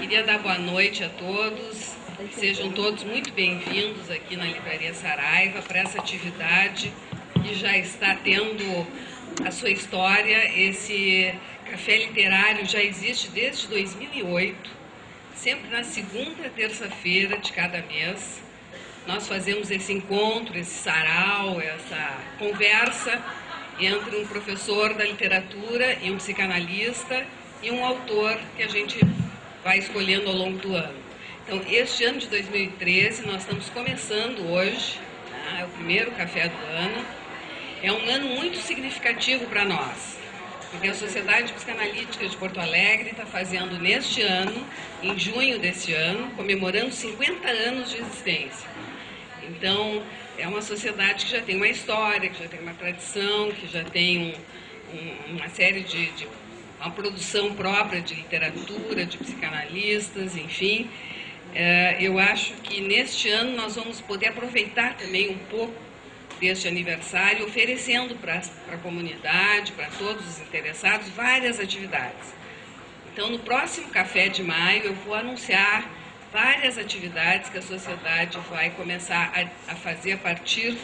queria dar boa noite a todos. Sejam todos muito bem-vindos aqui na Livraria Saraiva para essa atividade que já está tendo a sua história. Esse café literário já existe desde 2008, sempre na segunda terça-feira de cada mês. Nós fazemos esse encontro, esse sarau, essa conversa entre um professor da literatura e um psicanalista e um autor que a gente vai escolhendo ao longo do ano. Então, este ano de 2013, nós estamos começando hoje, né, é o primeiro café do ano. É um ano muito significativo para nós, porque a Sociedade Psicanalítica de Porto Alegre está fazendo neste ano, em junho deste ano, comemorando 50 anos de existência. Então, é uma sociedade que já tem uma história, que já tem uma tradição, que já tem uma série uma produção própria de literatura, de psicanalistas, enfim. Eu acho que neste ano nós vamos poder aproveitar também um pouco deste aniversário, oferecendo para a comunidade, para todos os interessados, várias atividades. Então, no próximo Café de Maio, eu vou anunciar várias atividades que a sociedade vai começar a fazer a partir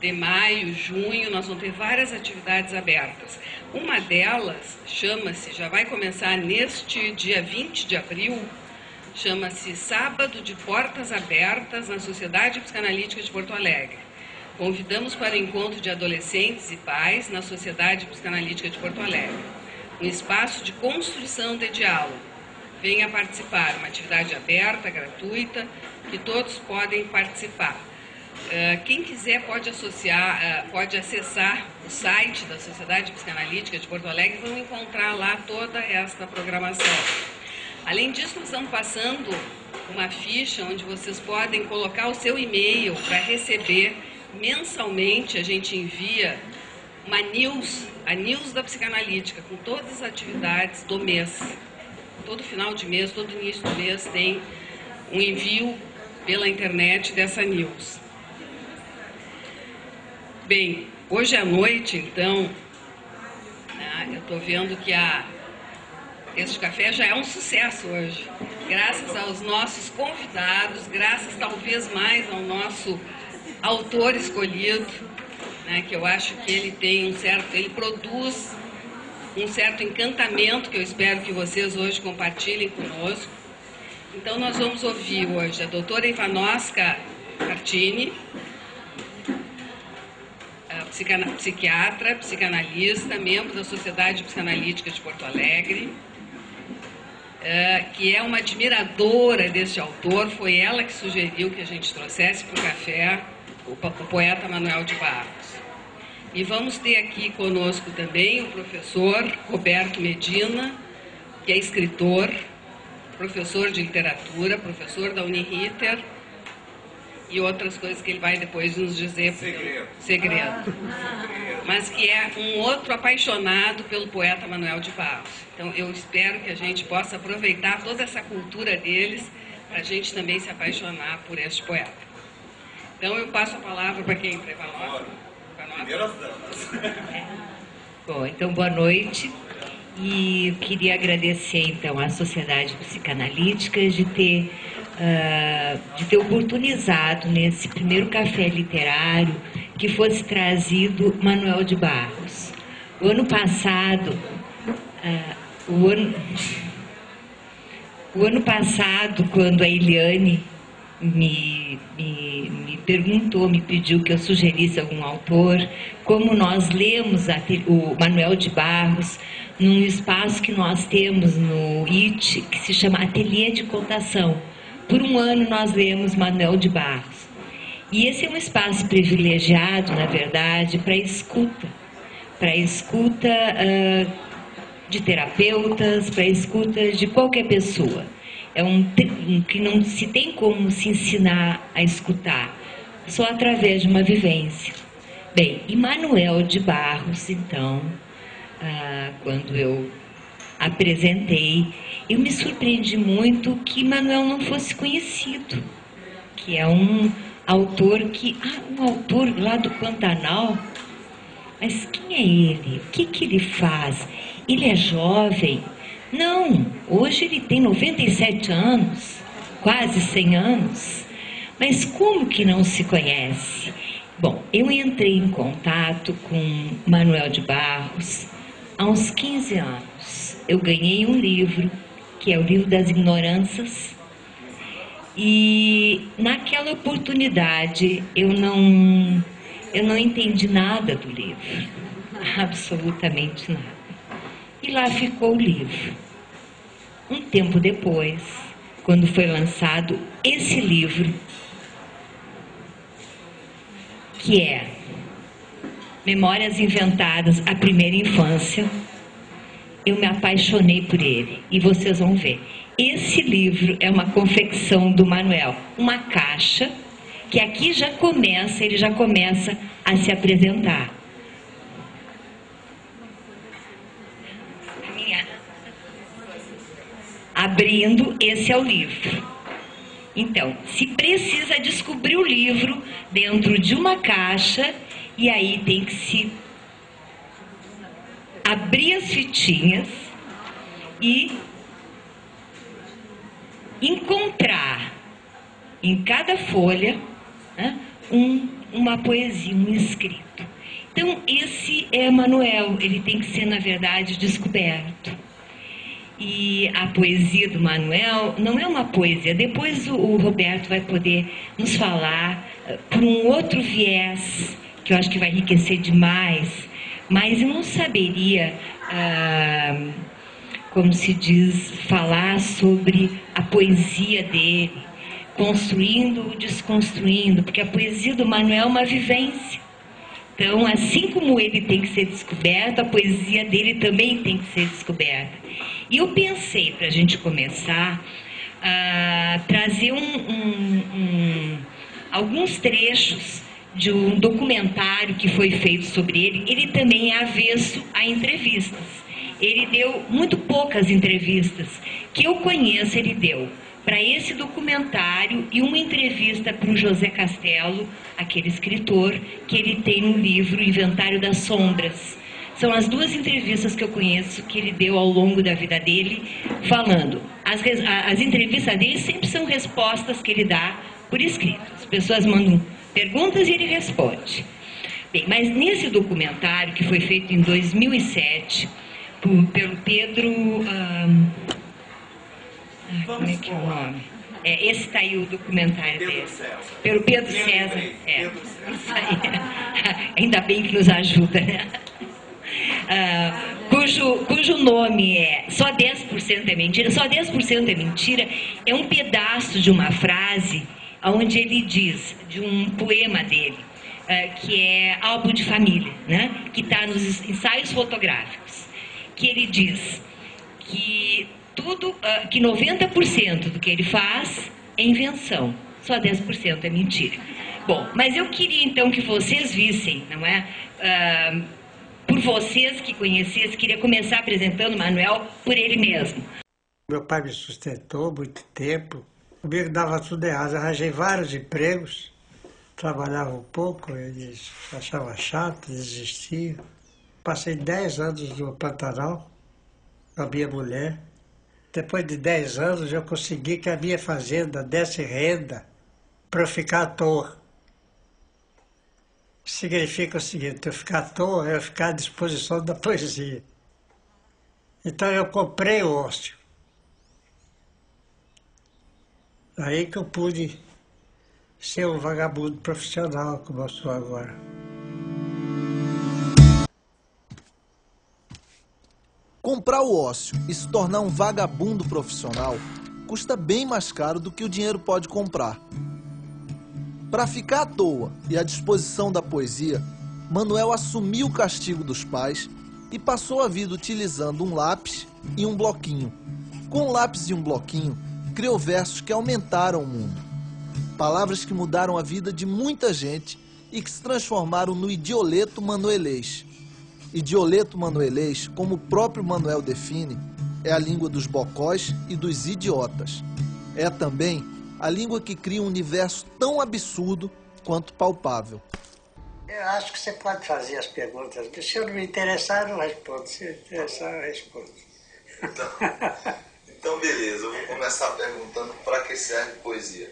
de maio, junho. Nós vamos ter várias atividades abertas. Uma delas chama-se, já vai começar neste dia 20 de abril, chama-se Sábado de Portas Abertas na Sociedade Psicanalítica de Porto Alegre. Convidamos para o encontro de adolescentes e pais na Sociedade Psicanalítica de Porto Alegre, um espaço de construção de diálogo. Venha participar, uma atividade aberta, gratuita, que todos podem participar. Quem quiser pode acessar o site da Sociedade Psicanalítica de Porto Alegre e vão encontrar lá toda esta programação. Além disso, nós estamos passando uma ficha onde vocês podem colocar o seu e-mail para receber mensalmente. A gente envia uma news, a news da psicanalítica, com todas as atividades do mês. Todo final de mês, todo início do mês tem um envio pela internet dessa news. Bem, hoje à noite, então, eu estou vendo que este café já é um sucesso hoje, graças aos nossos convidados, graças talvez mais ao nosso autor escolhido, né, que eu acho que ele tem ele produz um certo encantamento que eu espero que vocês hoje compartilhem conosco. Então, nós vamos ouvir hoje a doutora Ivanoska Cartini, psiquiatra, psicanalista, membro da Sociedade Psicanalítica de Porto Alegre, que é uma admiradora deste autor. Foi ela que sugeriu que a gente trouxesse para o café o poeta Manuel de Barros. E vamos ter aqui conosco também o professor Roberto Medina, que é escritor, professor de literatura, professor da Uniriter, e outras coisas que ele vai depois nos dizer. Segredo. Mas que é um outro apaixonado pelo poeta Manuel de Barros. Então, eu espero que a gente possa aproveitar toda essa cultura deles para a gente também se apaixonar por este poeta. Então, eu passo a palavra para quem? Para Ivanoska? Primeiras damas. Bom, então, boa noite. E eu queria agradecer, então, à Sociedade Psicanalítica de ter oportunizado nesse primeiro café literário que fosse trazido Manuel de Barros. O ano passado, quando a Eliane me perguntou, me pediu que eu sugerisse algum autor, como nós lemos o Manuel de Barros num espaço que nós temos no IT, que se chama Ateliê de Contação. Por um ano nós lemos Manuel de Barros. E esse é um espaço privilegiado, na verdade, para escuta de terapeutas, para escuta de qualquer pessoa. É que não se tem como se ensinar a escutar, só através de uma vivência. Bem, e Manuel de Barros, então, quando eu apresentei, eu me surpreendi muito que Manuel não fosse conhecido, que é um autor um autor lá do Pantanal. Mas quem é ele? O que ele faz? Ele é jovem, Não, hoje ele tem 97 anos, quase 100 anos. Mas como que não se conhece? Bom, eu entrei em contato com Manuel de Barros há uns 15 anos. Eu ganhei um livro, que é o Livro das Ignorâncias, e naquela oportunidade eu não entendi nada do livro, absolutamente nada. E lá ficou o livro. Um tempo depois, quando foi lançado esse livro, que é Memórias Inventadas, a Primeira Infância, eu me apaixonei por ele. E vocês vão ver. Esse livro é uma confecção do Manuel. Uma caixa que aqui já começa, ele já começa a se apresentar. Abrindo, esse é o livro. Então, se precisa descobrir o livro dentro de uma caixa, e aí tem que se abrir as fitinhas e encontrar em cada folha, né, uma poesia, um escrito. Então, esse é Manuel, ele tem que ser, na verdade, descoberto. E a poesia do Manuel não é uma poesia. Depois o Roberto vai poder nos falar por um outro viés, que eu acho que vai enriquecer demais. Mas eu não saberia, como se diz, falar sobre a poesia dele, construindo ou desconstruindo, porque a poesia do Manuel é uma vivência. Então, assim como ele tem que ser descoberto, a poesia dele também tem que ser descoberta. E eu pensei, para a gente começar, a trazer alguns trechos de um documentário que foi feito sobre ele. Ele também é avesso a entrevistas. Ele deu muito poucas entrevistas. Que eu conheço, ele deu para esse documentário e uma entrevista para o José Castelo, aquele escritor, que ele tem no livro Inventário das Sombras. São as duas entrevistas que eu conheço que ele deu ao longo da vida dele, falando. As entrevistas dele sempre são respostas que ele dá por escrito. As pessoas mandam perguntas e ele responde. Bem, mas nesse documentário, que foi feito em 2007, pelo Pedro... como é que é o nome? Esse está aí o documentário dele. Pelo Pedro César. Isso aí. Ainda bem que nos ajuda, né? Cujo nome é Só 10% é Mentira. Só 10% é Mentira é um pedaço de uma frase onde ele diz, de um poema dele, que é Álbum de Família, né? Que está nos ensaios fotográficos, que ele diz que que 90% do que ele faz é invenção, só 10% é mentira. Bom, mas eu queria então que vocês vissem, não é? Por vocês que conhecessem, queria começar apresentando o Manuel por ele mesmo. Meu pai me sustentou muito tempo, comigo dava tudo errado, arranjei vários empregos, trabalhava um pouco, eles achavam chato, desistiam. Passei 10 anos no Pantanal com a minha mulher. Depois de 10 anos, eu consegui que a minha fazenda desse renda para eu ficar à toa. Significa o seguinte, eu ficar à toa é eu ficar à disposição da poesia. Então eu comprei o ócio. Aí que eu pude ser um vagabundo profissional como eu sou agora. Comprar o ócio e se tornar um vagabundo profissional custa bem mais caro do que o dinheiro pode comprar. Para ficar à toa e à disposição da poesia, Manuel assumiu o castigo dos pais e passou a vida utilizando um lápis e um bloquinho. Com um lápis e um bloquinho, criou versos que aumentaram o mundo. Palavras que mudaram a vida de muita gente e que se transformaram no idioleto manuelês. Idioleto manuelês, como o próprio Manuel define, é a língua dos bocós e dos idiotas. É também a língua que cria um universo tão absurdo quanto palpável. Eu acho que você pode fazer as perguntas. Se eu não me interessar, eu não respondo. Se me interessar, eu respondo. Então beleza, eu vou começar perguntando para que serve poesia.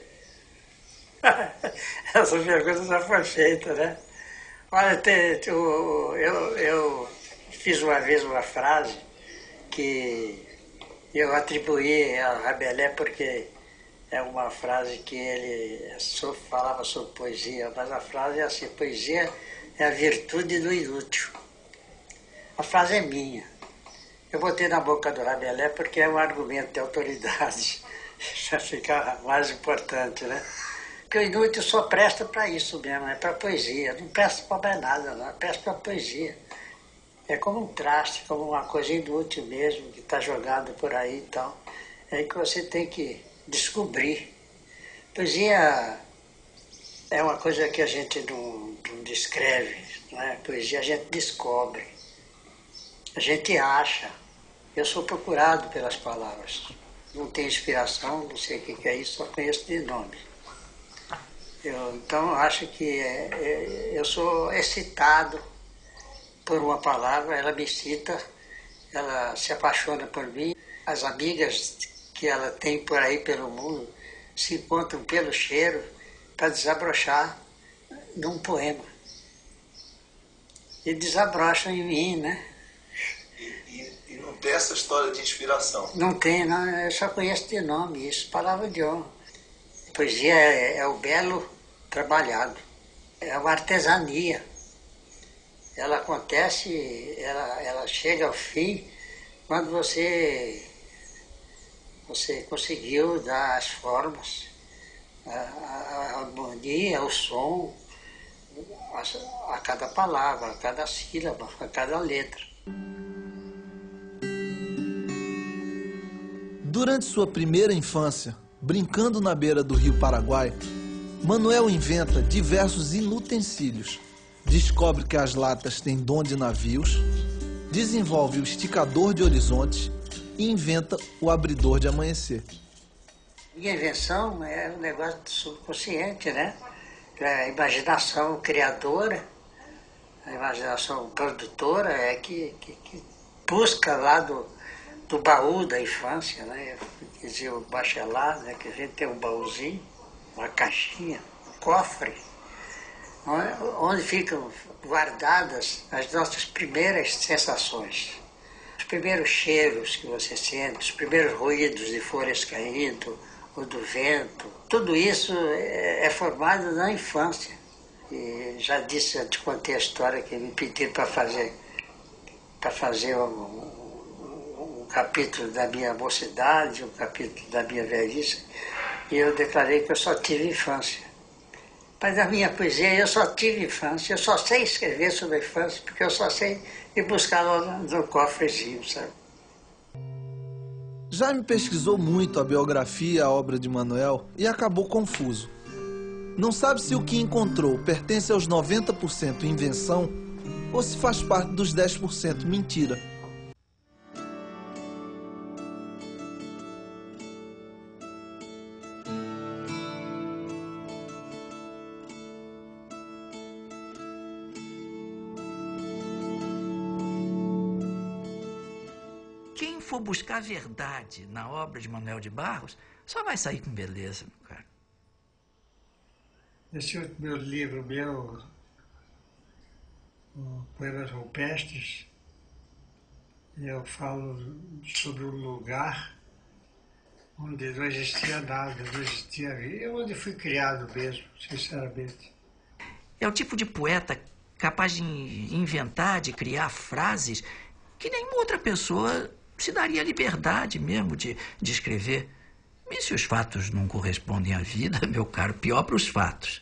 Essa pergunta já foi feita, né? Olha, eu fiz uma vez uma frase que eu atribuí a Rabelais porque é uma frase que ele falava sobre poesia, mas a frase é assim: poesia é a virtude do inútil. A frase é minha. Eu botei na boca do Rabelais porque é um argumento de autoridade, já fica mais importante, né? Porque o inútil só presta para isso mesmo, é para poesia, não presta para mais nada, não, presta para poesia. É como um traste, como uma coisa inútil mesmo, que está jogado por aí e tal. É aí que você tem que descobrir. Poesia é uma coisa que a gente não descreve, não é? Poesia a gente descobre, a gente acha. Eu sou procurado pelas palavras. Não tenho inspiração, não sei o que é isso, só conheço de nome. Então, acho que eu sou excitado por uma palavra, ela me excita, ela se apaixona por mim. As amigas que ela tem por aí pelo mundo se encontram pelo cheiro para desabrochar num poema. E desabrocham em mim, né? E não tem essa história de inspiração? Não tem, não. Eu só conheço de nome isso, palavra de honra. Poesia é o belo trabalhado, é uma artesania. Ela acontece, ela chega ao fim quando você conseguiu dar as formas, a harmonia, o som, a cada palavra, a cada sílaba, a cada letra. Durante sua primeira infância, brincando na beira do rio Paraguai, Manuel inventa diversos inutensílios, descobre que as latas têm dom de navios, desenvolve o esticador de horizontes e inventa o abridor de amanhecer. Minha invenção é um negócio subconsciente, né? A imaginação criadora, a imaginação produtora é que busca lá do baú da infância, né? Quer dizer, o Bachelard, né? Que a gente tem um baúzinho, uma caixinha, um cofre, onde ficam guardadas as nossas primeiras sensações, os primeiros cheiros que você sente, os primeiros ruídos de folhas caindo, ou do vento. Tudo isso é formado na infância. E já disse, eu te contei a história que me pediram para fazer um capítulo da minha mocidade, um capítulo da minha velhice, e eu declarei que eu só tive infância. Mas na minha poesia eu só tive infância, eu só sei escrever sobre a infância, porque eu só sei ir buscar lá no cofrezinho, sabe? Jaime pesquisou muito a biografia e a obra de Manuel e acabou confuso. Não sabe se o que encontrou pertence aos 90% invenção ou se faz parte dos 10% mentira. Quem for buscar verdade na obra de Manuel de Barros só vai sair com beleza, meu cara. Esse último livro meu, Poemas Rupestres, eu falo sobre um lugar onde não existia nada, não existia vida, onde fui criado mesmo, sinceramente. É o tipo de poeta capaz de inventar, de criar frases que nenhuma outra pessoa se daria a liberdade mesmo de escrever. E se os fatos não correspondem à vida, meu caro, pior para os fatos.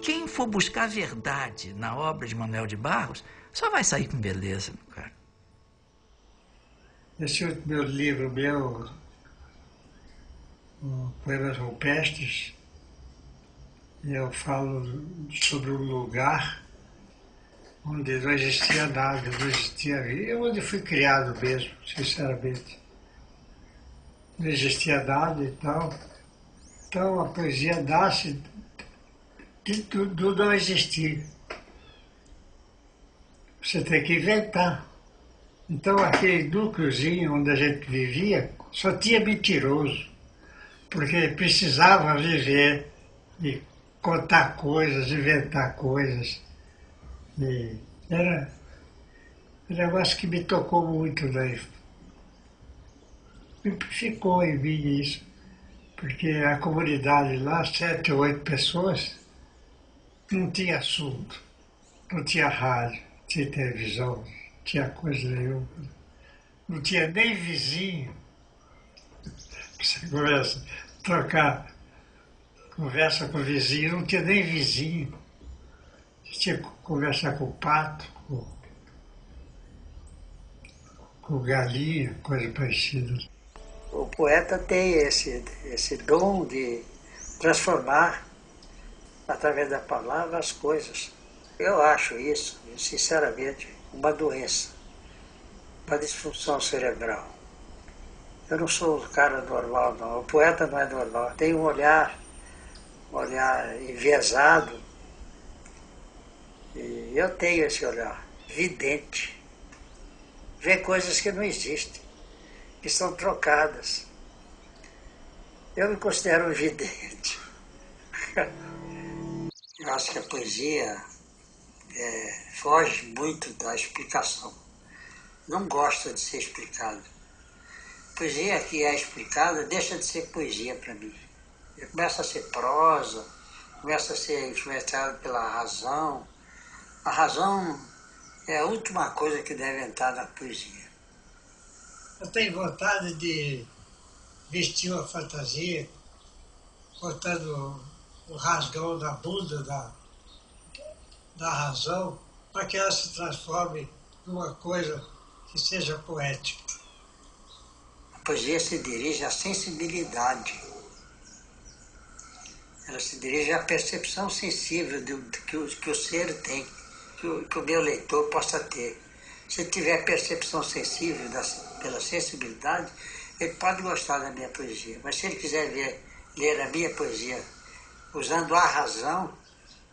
Quem for buscar verdade na obra de Manuel de Barros só vai sair com beleza, meu cara. Esse último livro meu, Poemas Rupestres, eu falo sobre um lugar onde não existia nada, não existia vida. Eu onde fui criado mesmo, sinceramente. Não existia nada e tal. Então a poesia nasce do não existir. Você tem que inventar. Então aquele núcleozinho onde a gente vivia só tinha mentiroso, porque precisava viver e contar coisas, inventar coisas. E era um negócio que me tocou muito, né? Ficou em mim isso, porque a comunidade lá, 7 ou 8 pessoas, não tinha assunto, não tinha rádio, não tinha televisão, não tinha coisa nenhuma, não tinha nem vizinho. Você começa a trocar conversa com o vizinho, não tinha nem vizinho. Você tinha que conversar com o pato, com galinha, coisa parecida. O poeta tem esse dom de transformar, através da palavra, as coisas. Eu acho isso, sinceramente, uma doença, uma disfunção cerebral. Eu não sou um cara normal, não. O poeta não é normal. Tem um olhar enviesado. E eu tenho esse olhar vidente. Vê coisas que não existem, que são trocadas. Eu me considero um vidente. Eu acho que a poesia foge muito da explicação. Não gosta de ser explicada. Poesia que é explicada deixa de ser poesia para mim. Começa a ser prosa, começa a ser influenciada pela razão. A razão é a última coisa que deve entrar na poesia. Eu tenho vontade de vestir uma fantasia, botando o rasgão na bunda da razão, para que ela se transforme numa coisa que seja poética. A poesia se dirige à sensibilidade. Ela se dirige à percepção sensível que o ser tem, que o meu leitor possa ter. Se tiver percepção sensível pela sensibilidade, ele pode gostar da minha poesia. Mas se ele quiser ler a minha poesia usando a razão,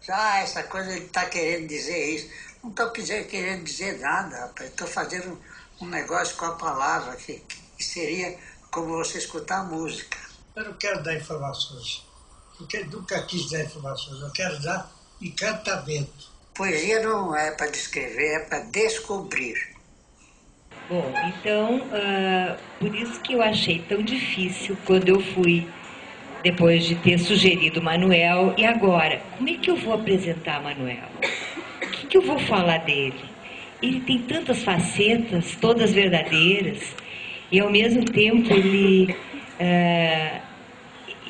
essa coisa ele está querendo dizer isso. Não estou querendo dizer nada, rapaz. Estou fazendo um negócio com a palavra, que seria como você escutar a música. Eu não quero dar informações, porque nunca quis dar informações. Eu quero dar encantamento. Poesia não é para descrever, é para descobrir. Bom, então, por isso que eu achei tão difícil quando eu fui, depois de ter sugerido o Manuel, e agora, como é que eu vou apresentar Manuel? O que eu vou falar dele? Ele tem tantas facetas, todas verdadeiras, e ao mesmo tempo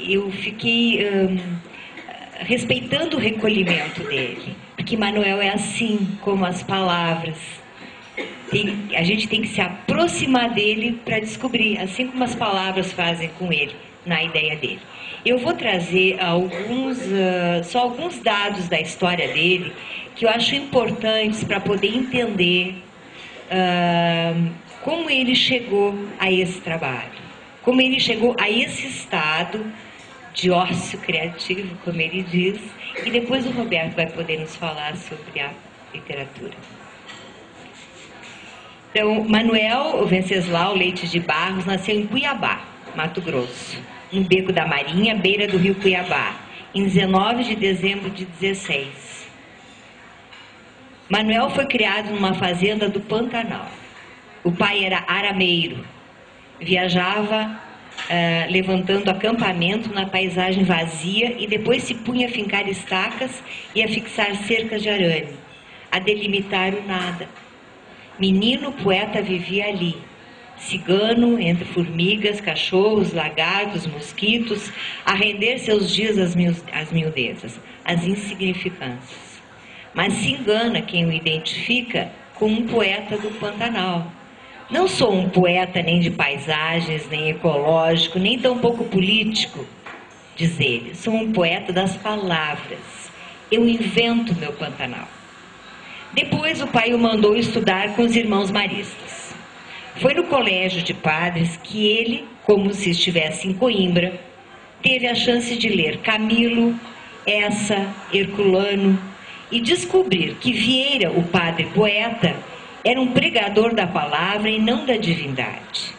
eu fiquei respeitando o recolhimento dele, porque Manuel é assim como as palavras. A gente tem que se aproximar dele para descobrir, assim como as palavras fazem com ele, na ideia dele. Eu vou trazer só alguns dados da história dele que eu acho importantes para poder entender como ele chegou a esse trabalho, como ele chegou a esse estado de ócio criativo, como ele diz, e depois o Roberto vai poder nos falar sobre a literatura. Então, Manuel Venceslau Leite de Barros nasceu em Cuiabá, Mato Grosso, no Beco da Marinha, beira do rio Cuiabá, em 19 de dezembro de 16. Manuel foi criado numa fazenda do Pantanal. O pai era arameiro, viajava levantando acampamento na paisagem vazia e depois se punha a fincar estacas e a fixar cercas de arame, a delimitar o nada. Menino poeta vivia ali, cigano entre formigas, cachorros, lagartos, mosquitos, a render seus dias às miudezas, às insignificâncias. Mas se engana quem o identifica como um poeta do Pantanal. Não sou um poeta nem de paisagens, nem ecológico, nem tampouco político, diz ele. Sou um poeta das palavras. Eu invento meu Pantanal. Depois o pai o mandou estudar com os irmãos maristas. Foi no colégio de padres que ele, como se estivesse em Coimbra, teve a chance de ler Camilo, Essa, Herculano e descobrir que Vieira, o padre poeta, era um pregador da palavra e não da divindade.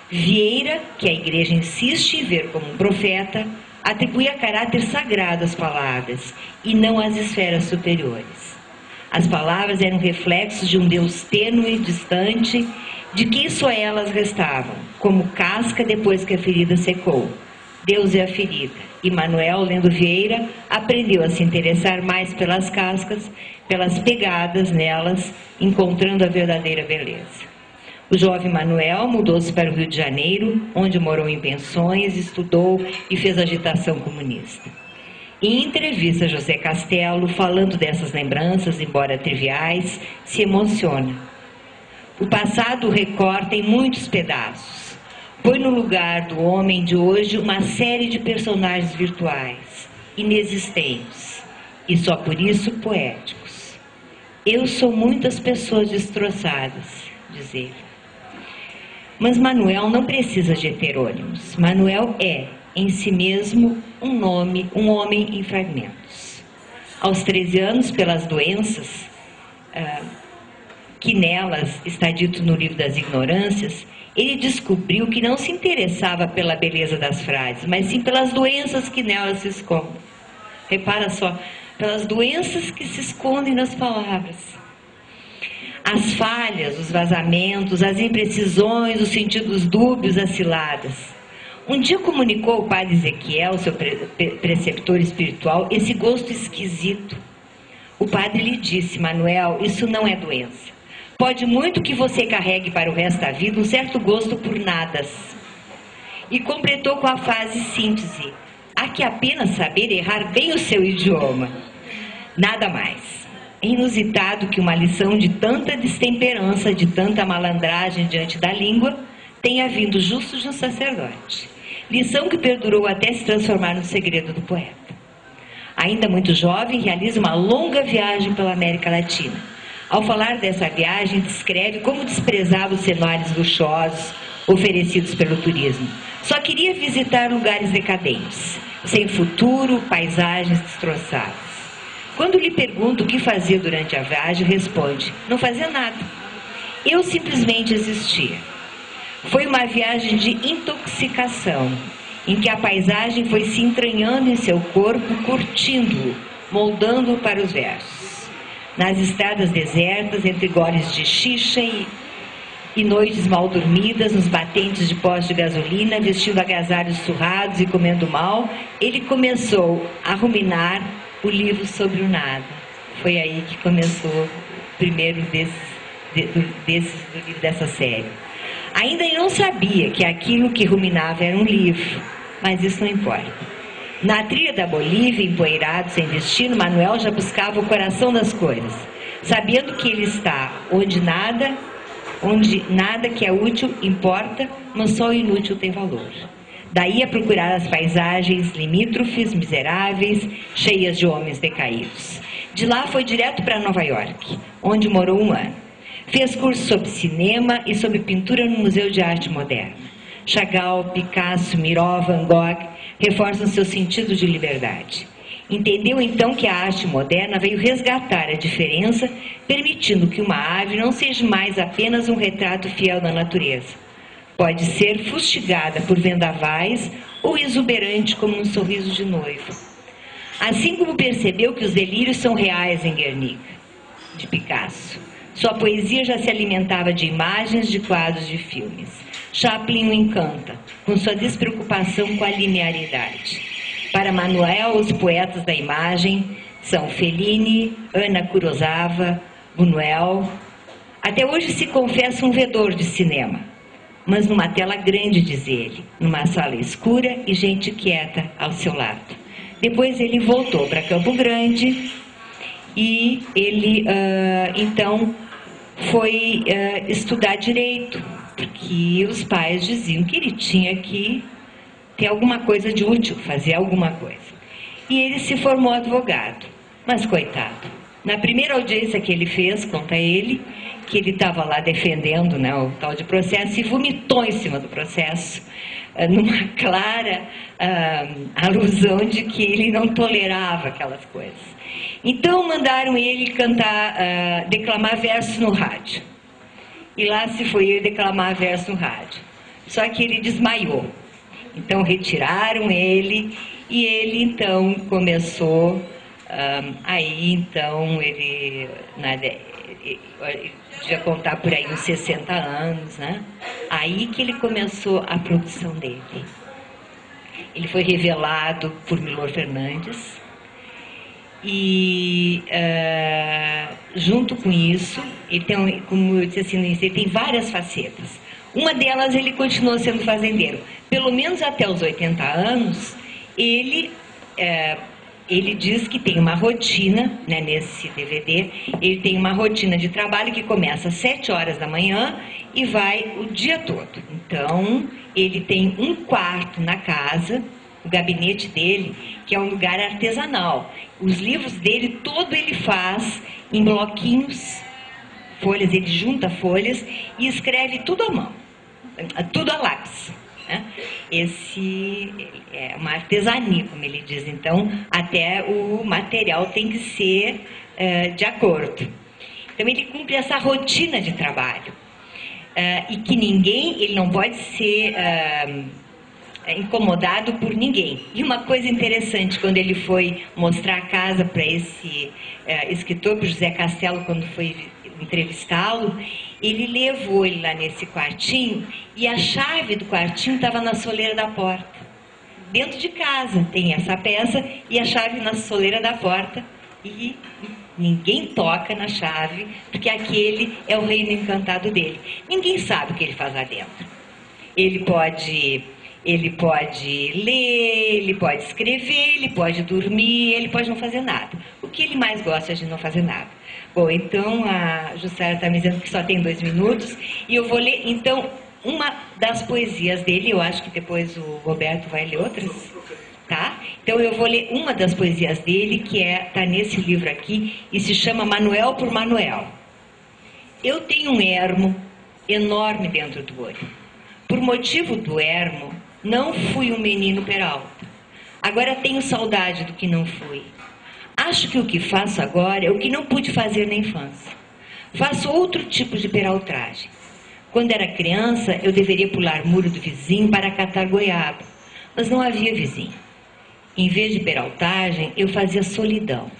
Vieira, que a igreja insiste em ver como um profeta, atribuía caráter sagrado às palavras e não às esferas superiores. As palavras eram reflexos de um Deus tênue e distante, de quem só elas restavam, como casca depois que a ferida secou. Deus é a ferida. E Manuel, lendo Vieira, aprendeu a se interessar mais pelas cascas, pelas pegadas nelas, encontrando a verdadeira beleza. O jovem Manuel mudou-se para o Rio de Janeiro, onde morou em pensões, estudou e fez agitação comunista. Em entrevista a José Castelo, falando dessas lembranças, embora triviais, se emociona. O passado o recorta em muitos pedaços. Põe no lugar do homem de hoje uma série de personagens virtuais, inexistentes, e só por isso poéticos. Eu sou muitas pessoas destroçadas, diz ele. Mas Manuel não precisa de heterônimos. Manuel é, em si mesmo, um nome, um homem em fragmentos. Aos 13 anos, pelas doenças, que nelas está dito no livro das ignorâncias, ele descobriu que não se interessava pela beleza das frases, mas sim pelas doenças que nelas se escondem. Repara só, pelas doenças que se escondem nas palavras. As falhas, os vazamentos, as imprecisões, os sentidos dúbios, as ciladas. Um dia comunicou ao padre Ezequiel, seu preceptor espiritual, esse gosto esquisito. O padre lhe disse: Manuel, isso não é doença. Pode muito que você carregue para o resto da vida um certo gosto por nadas. E completou com a frase síntese: há que apenas saber errar bem o seu idioma. Nada mais. É inusitado que uma lição de tanta destemperança, de tanta malandragem diante da língua, tenha vindo justo de um sacerdote. Lição que perdurou até se transformar no segredo do poeta. Ainda muito jovem, realiza uma longa viagem pela América Latina. Ao falar dessa viagem, descreve como desprezava os cenários luxuosos oferecidos pelo turismo. Só queria visitar lugares decadentes, sem futuro, paisagens destroçadas. Quando lhe pergunto o que fazia durante a viagem, responde: não fazia nada. Eu simplesmente existia. Foi uma viagem de intoxicação, em que a paisagem foi se entranhando em seu corpo, curtindo-o, moldando-o para os versos. Nas estradas desertas, entre goles de xixa e noites mal dormidas, nos batentes de postos de gasolina, vestindo agasalhos surrados e comendo mal, ele começou a ruminar o livro sobre o nada. Foi aí que começou o primeiro do livro dessa série. Ainda não sabia que aquilo que ruminava era um livro, mas isso não importa. Na trilha da Bolívia, empoeirado, sem destino, Manuel já buscava o coração das coisas, sabendo que ele está onde nada que é útil importa, mas só o inútil tem valor. Daí a procurar as paisagens limítrofes, miseráveis, cheias de homens decaídos. De lá foi direto para Nova York, onde morou um ano. Fez curso sobre cinema e sobre pintura no Museu de Arte Moderna. Chagall, Picasso, Miró, Van Gogh reforçam seu sentido de liberdade. Entendeu então que a arte moderna veio resgatar a diferença, permitindo que uma ave não seja mais apenas um retrato fiel da natureza. Pode ser fustigada por vendavais ou exuberante como um sorriso de noivo. Assim como percebeu que os delírios são reais em Guernica, de Picasso. Sua poesia já se alimentava de imagens de quadros de filmes. Chaplin o encanta, com sua despreocupação com a linearidade. Para Manuel, os poetas da imagem são Fellini, Ana Kurosawa, Buñuel. Até hoje se confessa um vedor de cinema, mas numa tela grande, diz ele, numa sala escura e gente quieta ao seu lado. Depois ele voltou para Campo Grande e ele, então, foi estudar direito, porque os pais diziam que ele tinha que ter alguma coisa de útil, fazer alguma coisa. E ele se formou advogado, mas coitado, Na primeira audiência que ele fez, conta ele, que ele estava lá defendendo, né, o tal de processo e vomitou em cima do processo, numa clara alusão de que ele não tolerava aquelas coisas. Então mandaram ele cantar, declamar versos no rádio. E lá se foi ele declamar verso no rádio. Só que ele desmaiou. Então retiraram ele e ele então começou, aí então ele devia contar por aí uns 60 anos, né? Aí que ele começou a produção dele. Ele foi revelado por Milor Fernandes e junto com isso, ele tem, como eu disse assim, ele tem várias facetas. Uma delas, ele continuou sendo fazendeiro. Pelo menos até os 80 anos, ele diz que tem uma rotina, né, nesse DVD, ele tem uma rotina de trabalho que começa às 7 horas da manhã e vai o dia todo. Então, ele tem um quarto na casa, o gabinete dele, que é um lugar artesanal. Os livros dele, todo ele faz em bloquinhos, folhas, ele junta folhas e escreve tudo à mão, tudo a lápis. Esse é uma artesania, como ele diz, então até o material tem que ser de acordo. Então ele cumpre essa rotina de trabalho e que ninguém, ele não pode ser incomodado por ninguém. E uma coisa interessante, quando ele foi mostrar a casa para esse escritor, para José Castelo, quando foi entrevistá-lo, ele levou ele lá nesse quartinho e a chave do quartinho estava na soleira da porta. Dentro de casa tem essa peça e a chave na soleira da porta e ninguém toca na chave, porque aquele é o reino encantado dele. Ninguém sabe o que ele faz lá dentro. Ele pode ler, ele pode escrever, ele pode dormir, ele pode não fazer nada. O que ele mais gosta é de não fazer nada. Bom, então a Jussara está me dizendo que só tem 2 minutos e eu vou ler, então, uma das poesias dele. Eu acho que depois o Roberto vai ler outras, tá? Então eu vou ler uma das poesias dele, que está nesse livro aqui, e se chama Manuel por Manuel. Eu tenho um ermo enorme dentro do olho. Por motivo do ermo, não fui um menino peralta. Agora tenho saudade do que não fui. Acho que o que faço agora é o que não pude fazer na infância. Faço outro tipo de peraltragem. Quando era criança, eu deveria pular muro do vizinho para catar goiaba, mas não havia vizinho. Em vez de peraltagem, eu fazia solidão.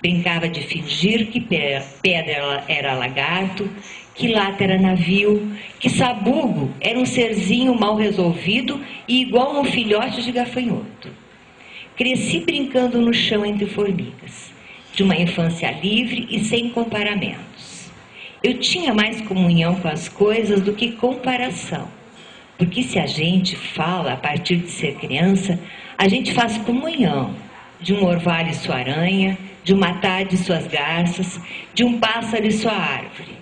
Brincava de fingir que pedra era lagarto, que lata era navio, que sabugo era um serzinho mal resolvido e igual a um filhote de gafanhoto. Cresci brincando no chão entre formigas, de uma infância livre e sem comparamentos. Eu tinha mais comunhão com as coisas do que comparação, porque se a gente fala a partir de ser criança, a gente faz comunhão de um orvalho e sua aranha, de uma tarde e suas garças, de um pássaro e sua árvore.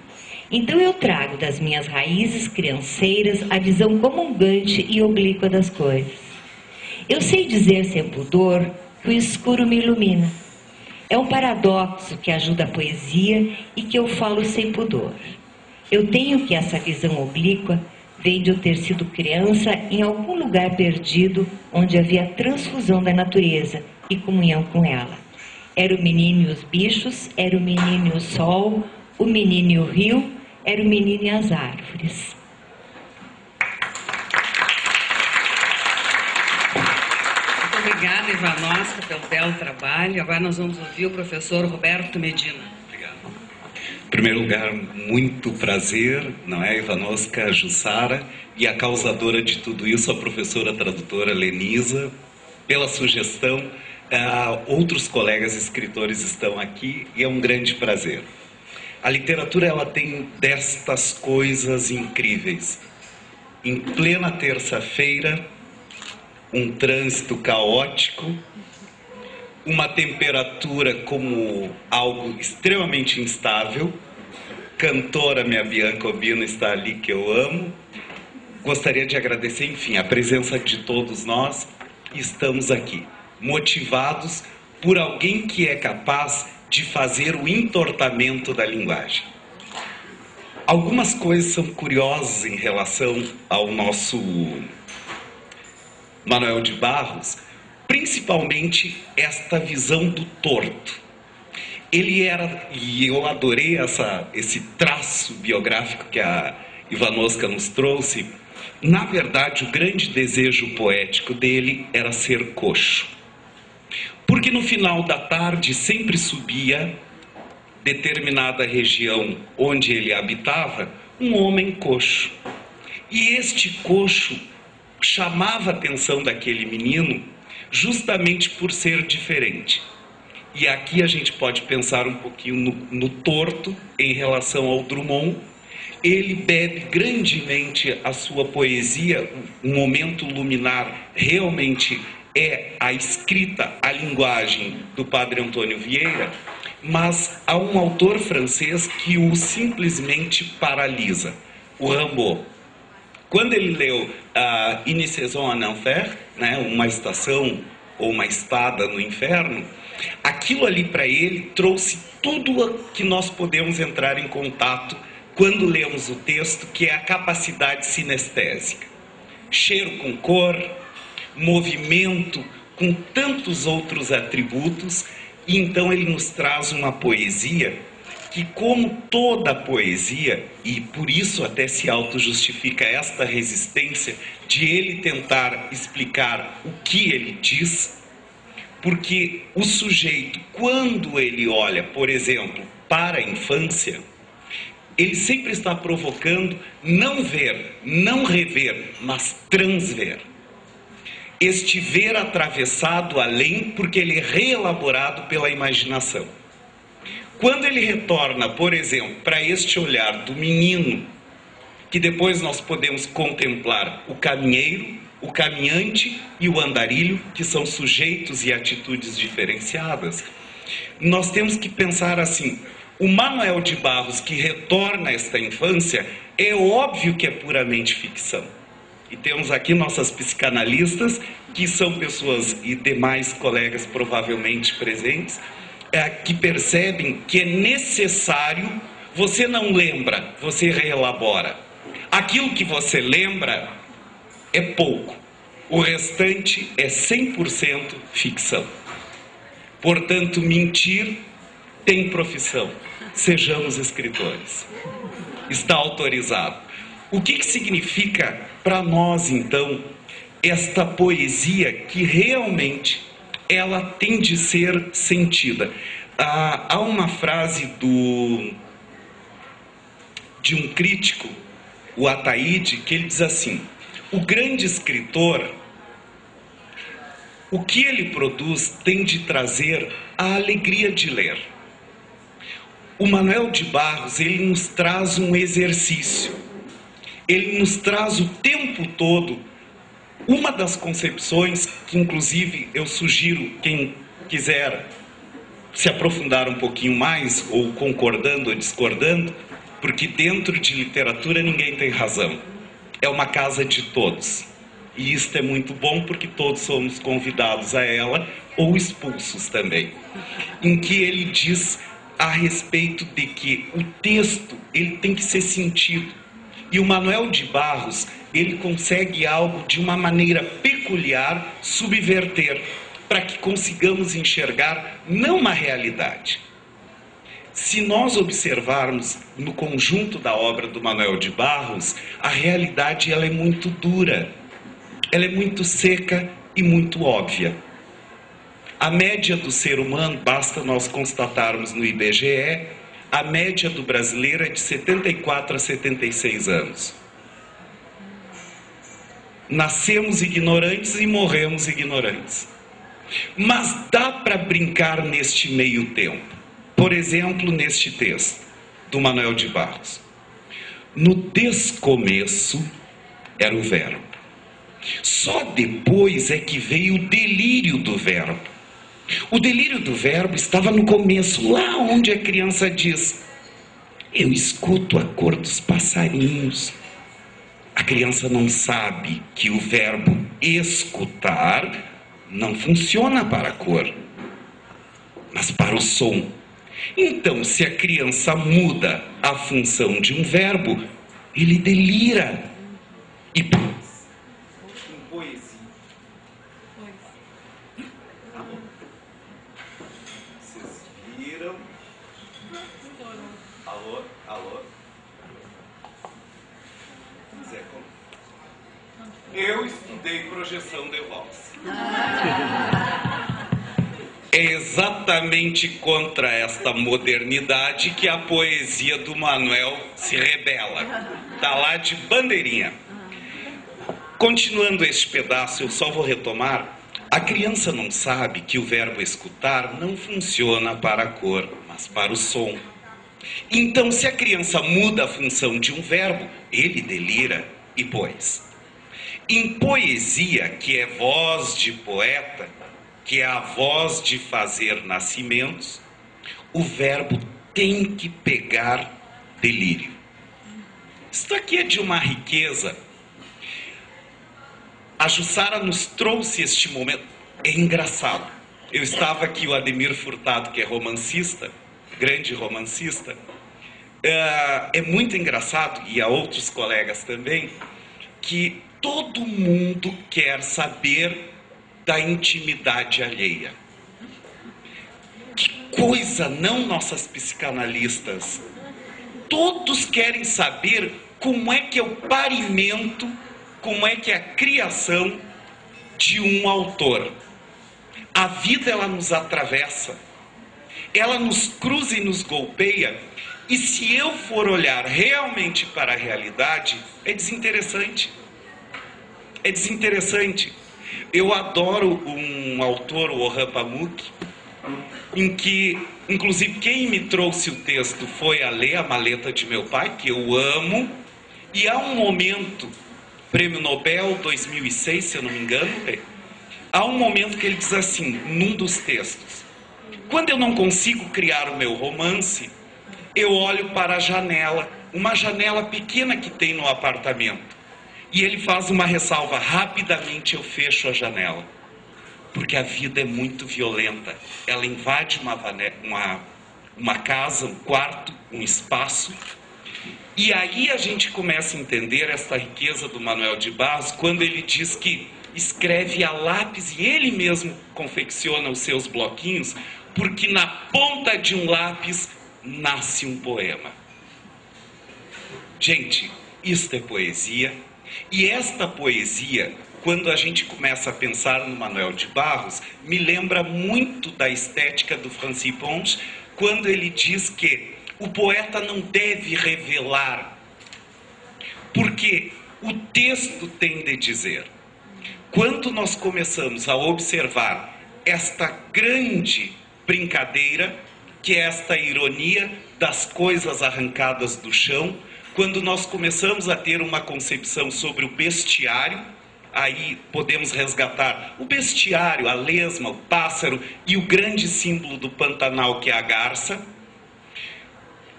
Então eu trago das minhas raízes crianceiras a visão comungante e oblíqua das coisas. Eu sei dizer sem pudor que o escuro me ilumina. É um paradoxo que ajuda a poesia e que eu falo sem pudor. Eu tenho que essa visão oblíqua vem de eu ter sido criança em algum lugar perdido onde havia transfusão da natureza e comunhão com ela. Era o menino e os bichos, era o menino e o sol, o menino e o rio, era o menino e as árvores. Obrigada, Ivanovska, pelo belo trabalho. Agora nós vamos ouvir o professor Roberto Medina. Obrigado. Em primeiro lugar, muito prazer, não é, Ivanovska, Jussara, e a causadora de tudo isso, a professora tradutora Lenisa, pela sugestão. Outros colegas escritores estão aqui e é um grande prazer. A literatura, ela tem destas coisas incríveis. Em plena terça-feira, um trânsito caótico, uma temperatura como algo extremamente instável. Cantora, minha Bianca Obino está ali, que eu amo. Gostaria de agradecer, enfim, a presença de todos nós. Estamos aqui, motivados por alguém que é capaz de fazer o entortamento da linguagem. Algumas coisas são curiosas em relação ao nosso Manuel de Barros, principalmente esta visão do torto. Ele era, e eu adorei esse traço biográfico que a Ivanovska nos trouxe, na verdade o grande desejo poético dele era ser coxo. Porque no final da tarde sempre subia determinada região onde ele habitava um homem coxo. E este coxo chamava a atenção daquele menino justamente por ser diferente. E aqui a gente pode pensar um pouquinho no torto em relação ao Drummond. Ele bebe grandemente a sua poesia, um momento luminar realmente é a escrita, a linguagem do Padre Antônio Vieira, mas há um autor francês que o simplesmente paralisa, o Rimbaud. Quando ele leu Une saison en enfer, né, uma estação ou uma estada no inferno, aquilo ali para ele trouxe tudo o que nós podemos entrar em contato quando lemos o texto, que é a capacidade sinestésica. Cheiro com cor, movimento com tantos outros atributos, e então ele nos traz uma poesia que, como toda poesia, e por isso até se auto-justifica esta resistência de ele tentar explicar o que ele diz, porque o sujeito, quando ele olha, por exemplo, para a infância, ele sempre está provocando não ver, não rever, mas transver. Este ver atravessado além, porque ele é reelaborado pela imaginação. Quando ele retorna, por exemplo, para este olhar do menino, que depois nós podemos contemplar o caminheiro, o caminhante e o andarilho, que são sujeitos e atitudes diferenciadas, nós temos que pensar assim: o Manuel de Barros que retorna a esta infância, é óbvio que é puramente ficção. E temos aqui nossas psicanalistas, que são pessoas e demais colegas provavelmente presentes, que percebem que é necessário, você não lembra, você reelabora. Aquilo que você lembra é pouco, o restante é 100% ficção. Portanto, mentir tem profissão, sejamos escritores. Está autorizado. O que significa para nós, então, esta poesia que realmente ela tem de ser sentida? Há uma frase de um crítico, o Ataíde, que ele diz assim: o grande escritor, o que ele produz tem de trazer a alegria de ler. O Manuel de Barros, ele nos traz um exercício. Ele nos traz o tempo todo uma das concepções que, inclusive, eu sugiro quem quiser se aprofundar um pouquinho mais, ou concordando ou discordando, porque dentro de literatura ninguém tem razão. É uma casa de todos. E isto é muito bom porque todos somos convidados a ela, ou expulsos também. Em que ele diz a respeito de que o texto ele tem que ser sentido. E o Manuel de Barros, ele consegue algo de uma maneira peculiar subverter, para que consigamos enxergar não uma realidade. Se nós observarmos no conjunto da obra do Manuel de Barros, a realidade ela é muito dura, ela é muito seca e muito óbvia. A média do ser humano, basta nós constatarmos no IBGE, a média do brasileiro é de 74 a 76 anos. Nascemos ignorantes e morremos ignorantes. Mas dá para brincar neste meio tempo. Por exemplo, neste texto do Manuel de Barros. No descomeço era o verbo. Só depois é que veio o delírio do verbo. O delírio do verbo estava no começo, lá onde a criança diz: eu escuto a cor dos passarinhos. A criança não sabe que o verbo escutar não funciona para a cor, mas para o som. Então, se a criança muda a função de um verbo, ele delira. E em poesia. Vocês viram? Alô? Alô? Zé, como? Eu estudei projeção de voz. É exatamente contra esta modernidade que a poesia do Manuel se rebela. Está lá de bandeirinha. Continuando este pedaço, eu só vou retomar. A criança não sabe que o verbo escutar não funciona para a cor, mas para o som. Então, se a criança muda a função de um verbo, ele delira e pois. Em poesia, que é voz de poeta, que é a voz de fazer nascimentos, o verbo tem que pegar delírio. Isso aqui é de uma riqueza. A Jussara nos trouxe este momento. É engraçado. Eu estava aqui, o Ademir Furtado, que é romancista, grande romancista. É muito engraçado, e há outros colegas também, que todo mundo quer saber da intimidade alheia. Que coisa, não, nossas psicanalistas? Todos querem saber como é que é o parimento, como é que é a criação de um autor. A vida, ela nos atravessa, ela nos cruza e nos golpeia, e se eu for olhar realmente para a realidade, é desinteressante. É desinteressante. Eu adoro um autor, o Orhan Pamuk, em que, inclusive, quem me trouxe o texto foi a Lê, A Maleta de Meu Pai, que eu amo, e há um momento, Prêmio Nobel 2006, se eu não me engano, há um momento que ele diz assim, num dos textos: quando eu não consigo criar o meu romance, eu olho para a janela, uma janela pequena que tem no apartamento. E ele faz uma ressalva: rapidamente eu fecho a janela, porque a vida é muito violenta. Ela invade uma casa, um quarto, um espaço. E aí a gente começa a entender essa riqueza do Manuel de Barros, quando ele diz que escreve a lápis e ele mesmo confecciona os seus bloquinhos, porque na ponta de um lápis nasce um poema. Gente, isto é poesia. E esta poesia, quando a gente começa a pensar no Manuel de Barros, me lembra muito da estética do Francis Ponge, quando ele diz que o poeta não deve revelar, porque o texto tem de dizer. Quando nós começamos a observar esta grande brincadeira, que é esta ironia das coisas arrancadas do chão, quando nós começamos a ter uma concepção sobre o bestiário, aí podemos resgatar o bestiário, a lesma, o pássaro e o grande símbolo do Pantanal, que é a garça.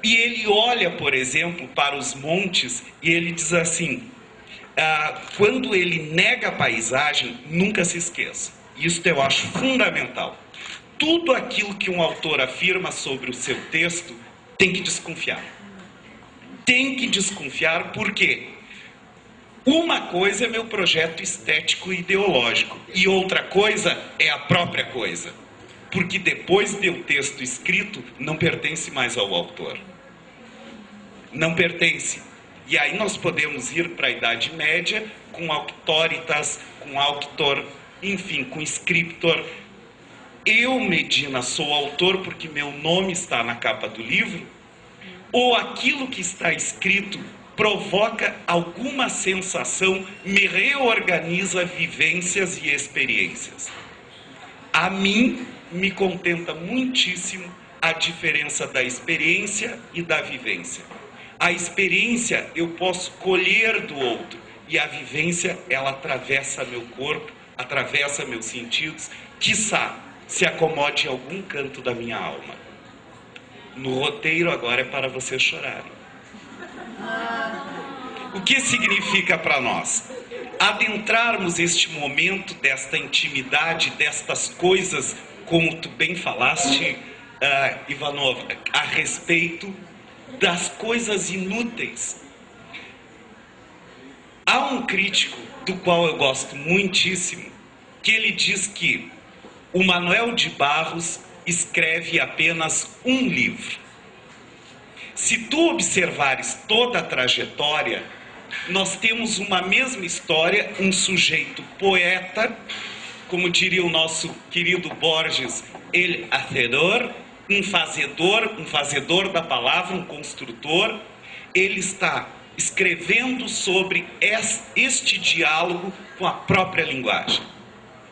E ele olha, por exemplo, para os montes e ele diz assim, quando ele nega a paisagem, nunca se esqueça. Isso eu acho fundamental. Tudo aquilo que um autor afirma sobre o seu texto tem que desconfiar. Tem que desconfiar porque uma coisa é meu projeto estético e ideológico e outra coisa é a própria coisa. Porque depois de o texto escrito, não pertence mais ao autor. Não pertence. E aí nós podemos ir para a Idade Média com auctoritas, com auctor, enfim, com scriptor. Eu, Medina, sou autor porque meu nome está na capa do livro? Ou aquilo que está escrito provoca alguma sensação, me reorganiza vivências e experiências? A mim, me contenta muitíssimo a diferença da experiência e da vivência. A experiência eu posso colher do outro, e a vivência, ela atravessa meu corpo, atravessa meus sentidos, quiçá se acomode em algum canto da minha alma. No roteiro agora é para vocês chorarem. O que significa para nós? Adentrarmos este momento desta intimidade, destas coisas, como tu bem falaste, Ivanova, a respeito das coisas inúteis. Há um crítico, do qual eu gosto muitíssimo, que ele diz que o Manuel de Barros escreve apenas um livro. Se tu observares toda a trajetória, nós temos uma mesma história, um sujeito poeta, como diria o nosso querido Borges, el hacedor, um fazedor da palavra, um construtor. Ele está escrevendo sobre este diálogo com a própria linguagem.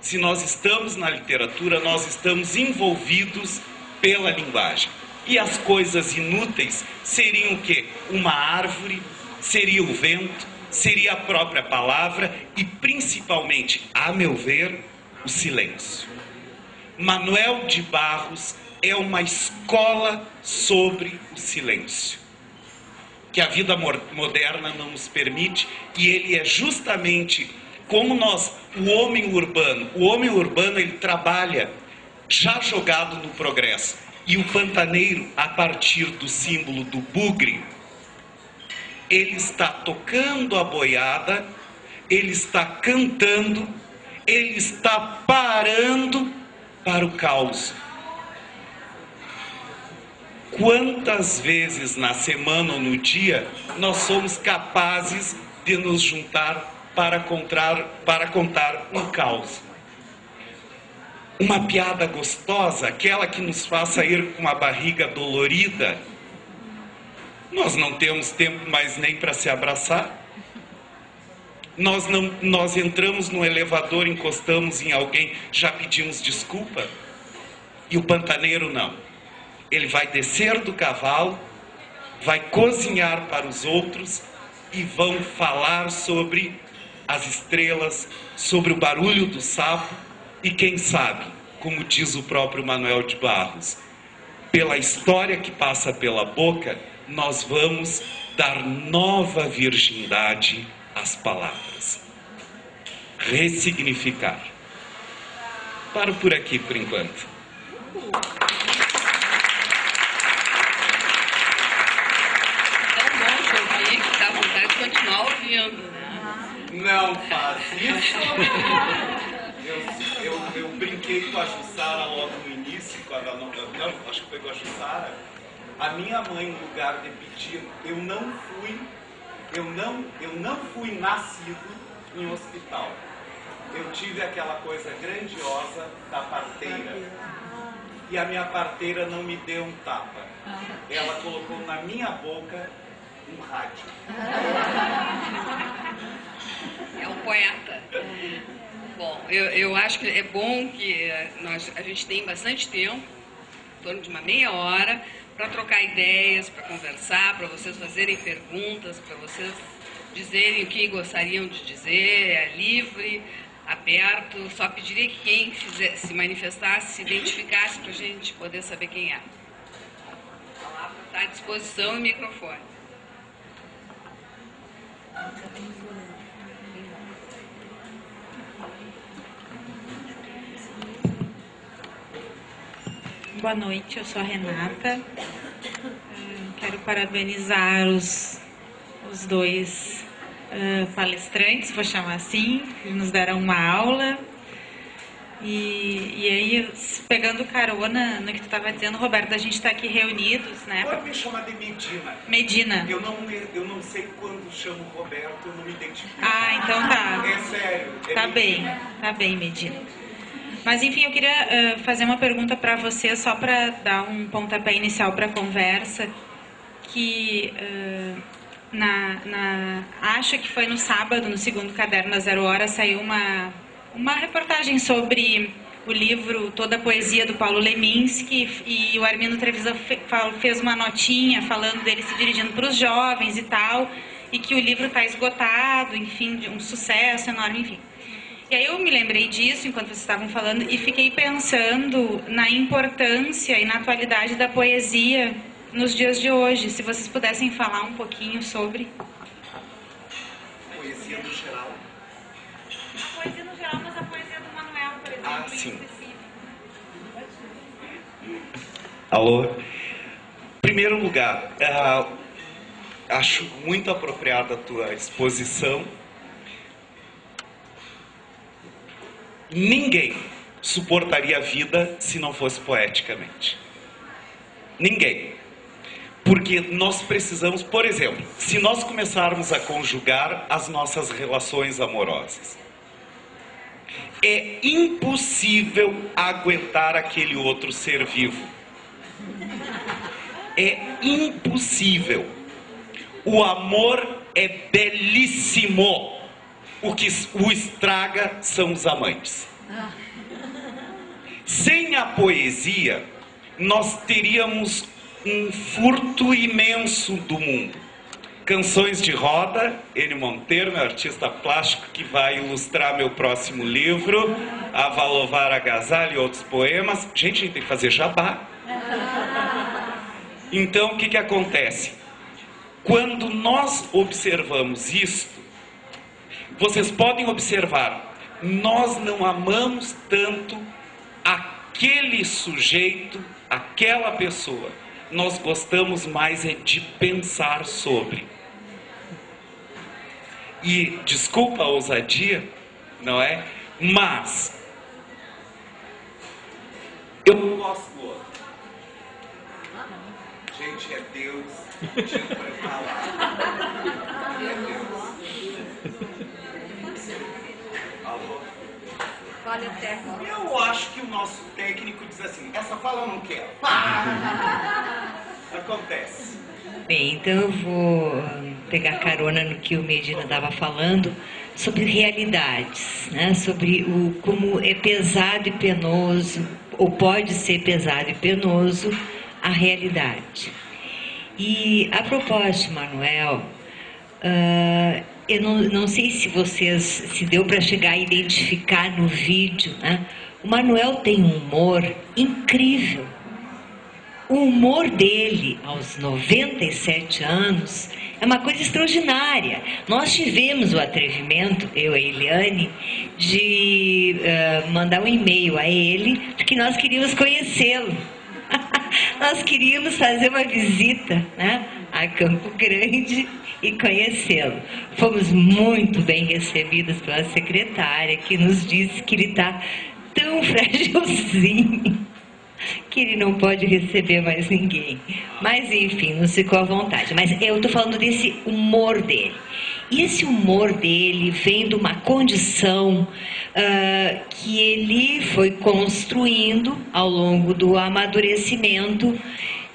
Se nós estamos na literatura, nós estamos envolvidos pela linguagem. E as coisas inúteis seriam o quê? Uma árvore, seria o vento, seria a própria palavra e, principalmente, a meu ver, o silêncio. Manuel de Barros é uma escola sobre o silêncio, que a vida moderna não nos permite, e ele é justamente como nós, o homem urbano ele trabalha já jogado no progresso, e o pantaneiro, a partir do símbolo do bugre, ele está tocando a boiada, ele está cantando, ele está parando para o caos. Quantas vezes na semana ou no dia nós somos capazes de nos juntar para contar um caos? Uma piada gostosa, aquela que nos faça ir com a barriga dolorida. Nós não temos tempo mais nem para se abraçar. Nós entramos no elevador, encostamos em alguém, já pedimos desculpa. E o pantaneiro não. Ele vai descer do cavalo, vai cozinhar para os outros e vão falar sobre as estrelas, sobre o barulho do sapo e quem sabe, como diz o próprio Manuel de Barros, pela história que passa pela boca, nós vamos dar nova virgindade às palavras. Ressignificar. Paro por aqui por enquanto. Dá vontade de continuar ouvindo, né? Não faz isso. Eu brinquei com a Jussara logo no início, acho que foi com a Jussara. A minha mãe, no lugar de pedir, eu não fui nascido em hospital. Eu tive aquela coisa grandiosa da parteira. E a minha parteira não me deu um tapa. Ela colocou na minha boca um rádio. É um poeta. Bom, eu acho que é bom que a gente tem bastante tempo, em torno de uma meia hora, para trocar ideias, para conversar, para vocês fazerem perguntas, para vocês dizerem o que gostariam de dizer. É livre, aberto. Só pediria que quem se manifestasse, se identificasse para a gente poder saber quem é. A palavra está à disposição e o microfone. Boa noite, eu sou a Renata. Quero parabenizar os dois palestrantes, vou chamar assim, que nos deram uma aula. E aí, pegando carona no que tu estava dizendo, Roberto, a gente está aqui reunidos, né? Pode me chamar de Medina. Medina. Eu não sei quando chamo Roberto, eu não me identifico. Ah, então tá. É sério. Tá bem, Medina. Mas, enfim, eu queria fazer uma pergunta para você, só para dar um pontapé inicial para a conversa, que acho que foi no sábado, no segundo caderno da Zero Hora, saiu uma reportagem sobre o livro Toda a Poesia, do Paulo Leminski, e o Armindo Trevisan fez uma notinha falando dele se dirigindo para os jovens e tal, e que o livro está esgotado, enfim, de um sucesso enorme, enfim. E aí eu me lembrei disso enquanto vocês estavam falando e fiquei pensando na importância e na atualidade da poesia nos dias de hoje. Se vocês pudessem falar um pouquinho sobre... Poesia no geral. A poesia no geral, mas a poesia do Manuel, por exemplo, sim. Alô? Em primeiro lugar, acho muito apropriada a tua exposição. Ninguém suportaria a vida se não fosse poeticamente. Ninguém. Porque nós precisamos, por exemplo, se nós começarmos a conjugar as nossas relações amorosas, é impossível aguentar aquele outro ser vivo. É impossível. O amor é belíssimo. O que o estraga são os amantes. Sem a poesia, nós teríamos um furto imenso do mundo. Canções de Roda, Ennio Monteiro, meu artista plástico, que vai ilustrar meu próximo livro, Avalovar Agasalho e outros poemas. Gente, a gente tem que fazer jabá. Então, o que acontece? Quando nós observamos isto, vocês podem observar, nós não amamos tanto aquele sujeito, aquela pessoa. Nós gostamos mais é de pensar sobre. E, desculpa a ousadia, não é? Mas, eu não gosto do outro. Gente, é Deus te preparar. É Deus. Alô? Eu acho que o nosso técnico diz assim, essa fala eu não quero. Acontece. Bem, então eu vou pegar carona no que o Medina estava falando sobre realidades, né? Sobre como é pesado e penoso, ou pode ser pesado e penoso, a realidade. E a propósito, Manuel, eu não sei se se deu para chegar a identificar no vídeo, né? O Manuel tem um humor incrível. O humor dele, aos 97 anos, é uma coisa extraordinária. Nós tivemos o atrevimento, eu e a Eliane, de mandar um e-mail a ele, porque nós queríamos conhecê-lo. Nós queríamos fazer uma visita, né, a Campo Grande e conhecê-lo. Fomos muito bem recebidas pela secretária, que nos disse que ele está tão fragilzinho que ele não pode receber mais ninguém. Mas, enfim, nos ficou à vontade. Mas eu estou falando desse humor dele. E esse humor dele vem de uma condição que ele foi construindo ao longo do amadurecimento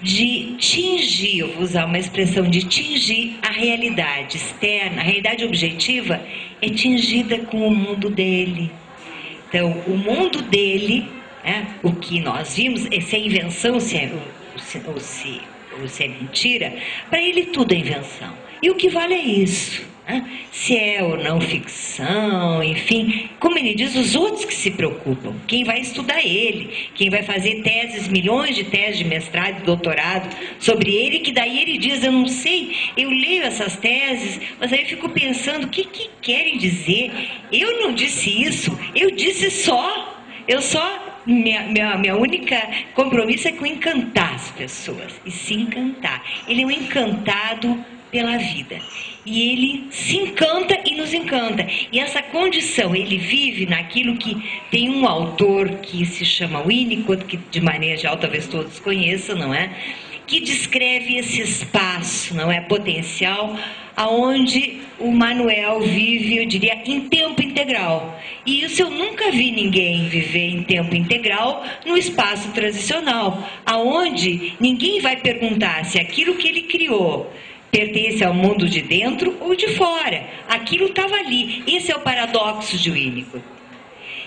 de tingir, eu vou usar uma expressão, de tingir a realidade externa. A realidade objetiva é tingida com o mundo dele. Então, o mundo dele, o que nós vimos, se é invenção, se é mentira, para ele tudo é invenção. E o que vale é isso. Se é ou não ficção, enfim, como ele diz, os outros que se preocupam, quem vai estudar ele, quem vai fazer teses, milhões de teses de mestrado e doutorado sobre ele, que daí ele diz, eu não sei, eu leio essas teses, mas aí eu fico pensando, o que querem dizer? Eu não disse isso, eu disse minha única compromisso é com encantar as pessoas, e se encantar. Ele é um encantado pela vida. E ele se encanta e nos encanta. E essa condição, ele vive naquilo que tem um autor que se chama Winnicott, que de maneira geral talvez todos conheçam, não é? Que descreve esse espaço, não é? Potencial, aonde o Manuel vive, eu diria, em tempo integral. E isso eu nunca vi ninguém viver em tempo integral no espaço transicional, aonde ninguém vai perguntar se aquilo que ele criou pertence ao mundo de dentro ou de fora. Aquilo estava ali. Esse é o paradoxo de Winnicott.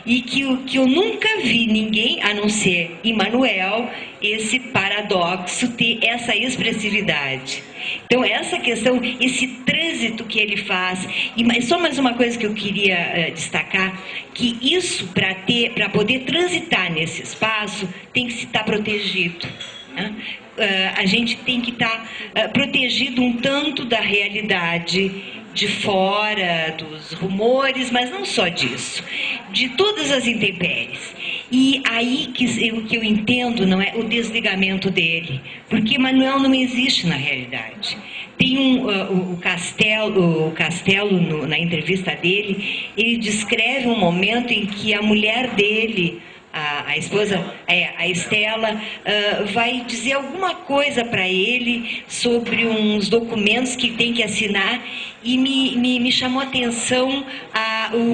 E que eu nunca vi ninguém, a não ser Emmanuel, esse paradoxo ter essa expressividade. Então, essa questão, esse trânsito que ele faz, e só mais uma coisa que eu queria destacar, que isso, para poder transitar nesse espaço, tem que estar protegido. A gente tem que estar protegido um tanto da realidade de fora, dos rumores, mas não só disso, de todas as intempéries. E aí que eu entendo, não é, o desligamento dele, porque Manuel não existe na realidade. Tem o Castelo na entrevista dele, ele descreve um momento em que a mulher dele, a esposa, a Estela, vai dizer alguma coisa para ele sobre uns documentos que tem que assinar, e me chamou a atenção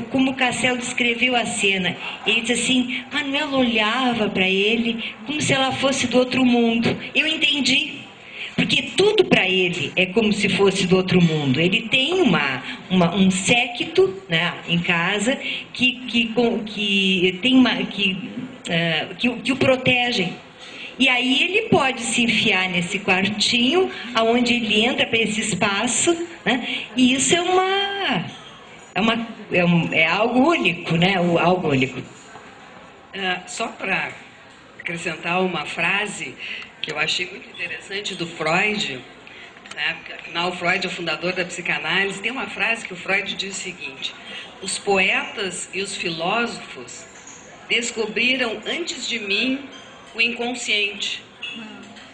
como o Castelo descreveu a cena. Ele disse assim, Manuela olhava para ele como se ela fosse do outro mundo. Eu entendi. Porque tudo para ele é como se fosse do outro mundo. Ele tem um séquito, né, em casa que o protegem. E aí ele pode se enfiar nesse quartinho, aonde ele entra para esse espaço, né, e isso é algo único, né? Algo único. Só para acrescentar uma frase que eu achei muito interessante do Freud, né? Porque, afinal, o Freud é o fundador da psicanálise. Tem uma frase que o Freud diz o seguinte: os poetas e os filósofos descobriram antes de mim o inconsciente.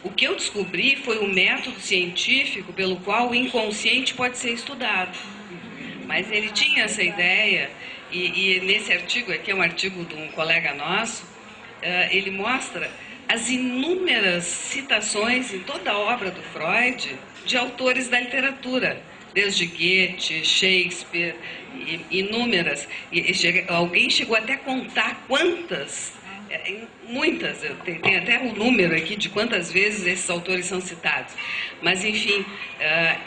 O que eu descobri foi o método científico pelo qual o inconsciente pode ser estudado. Mas ele tinha essa ideia, e nesse artigo aqui, é um artigo de um colega nosso, ele mosra as inúmeras citações em toda a obra do Freud de autores da literatura, desde Goethe, Shakespeare, inúmeras. Alguém chegou até a contar quantas, muitas, tem até um número aqui de quantas vezes esses autores são citados. Mas, enfim,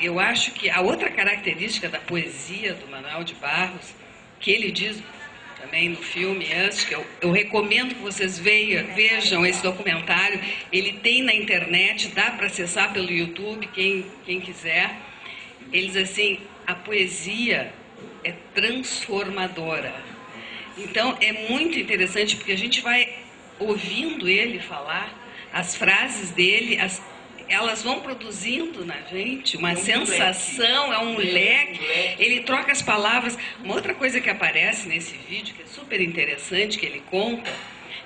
eu acho que a outra característica da poesia do Manuel de Barros, que ele diz também no filme, que eu recomendo que vocês vejam esse documentário. Ele tem na internet, dá para acessar pelo YouTube, quem quiser. Ele diz assim, a poesia é transformadora. Então é muito interessante, porque a gente vai ouvindo ele falar, as frases dele, elas vão produzindo na gente uma sensação, é um leque. Ele troca as palavras. Uma outra coisa que aparece nesse vídeo, que é super interessante, que ele conta,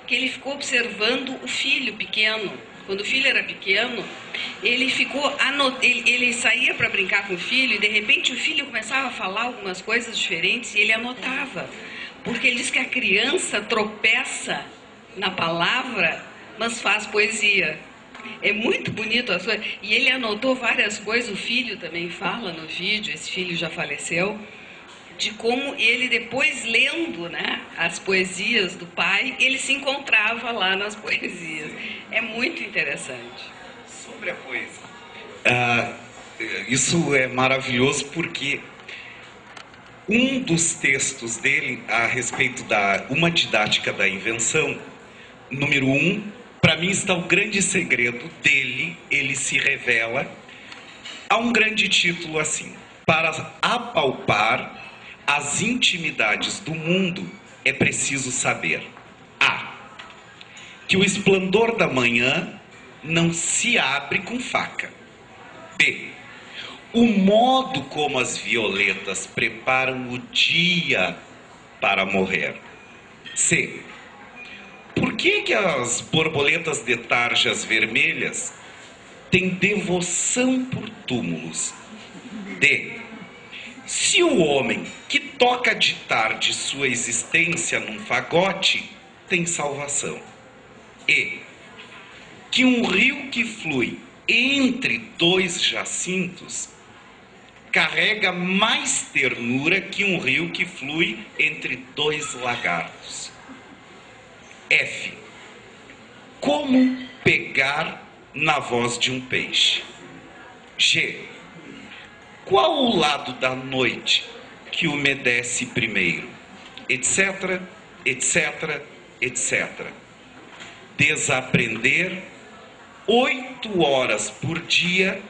que ele ficou observando o filho pequeno. Quando o filho era pequeno, ele saía para brincar com o filho, e de repente o filho começava a falar algumas coisas diferentes e ele anotava. Porque ele diz que a criança tropeça na palavra, mas faz poesia. É muito bonito a sua... E ele anotou várias coisas, o filho também fala no vídeo, esse filho já faleceu, de como ele, depois lendo, né, as poesias do pai, ele se encontrava lá nas poesias. É muito interessante. Sobre a poesia. Isso é maravilhoso porque um dos textos dele a respeito da uma didática da invenção, número 1, para mim está o grande segredo dele. Ele se revela a um grande título assim: para apalpar as intimidades do mundo é preciso saber A, que o esplendor da manhã não se abre com faca. B, o modo como as violetas preparam o dia para morrer. C, por que as borboletas de tarjas vermelhas têm devoção por túmulos? D, se o homem que toca de tarde sua existência num fagote tem salvação. E, que um rio que flui entre dois jacintos carrega mais ternura que um rio que flui entre dois lagartos. F, como pegar na voz de um peixe. G, qual o lado da noite que umedece primeiro? Etc, etc, etc. Desaprender 8 horas por dia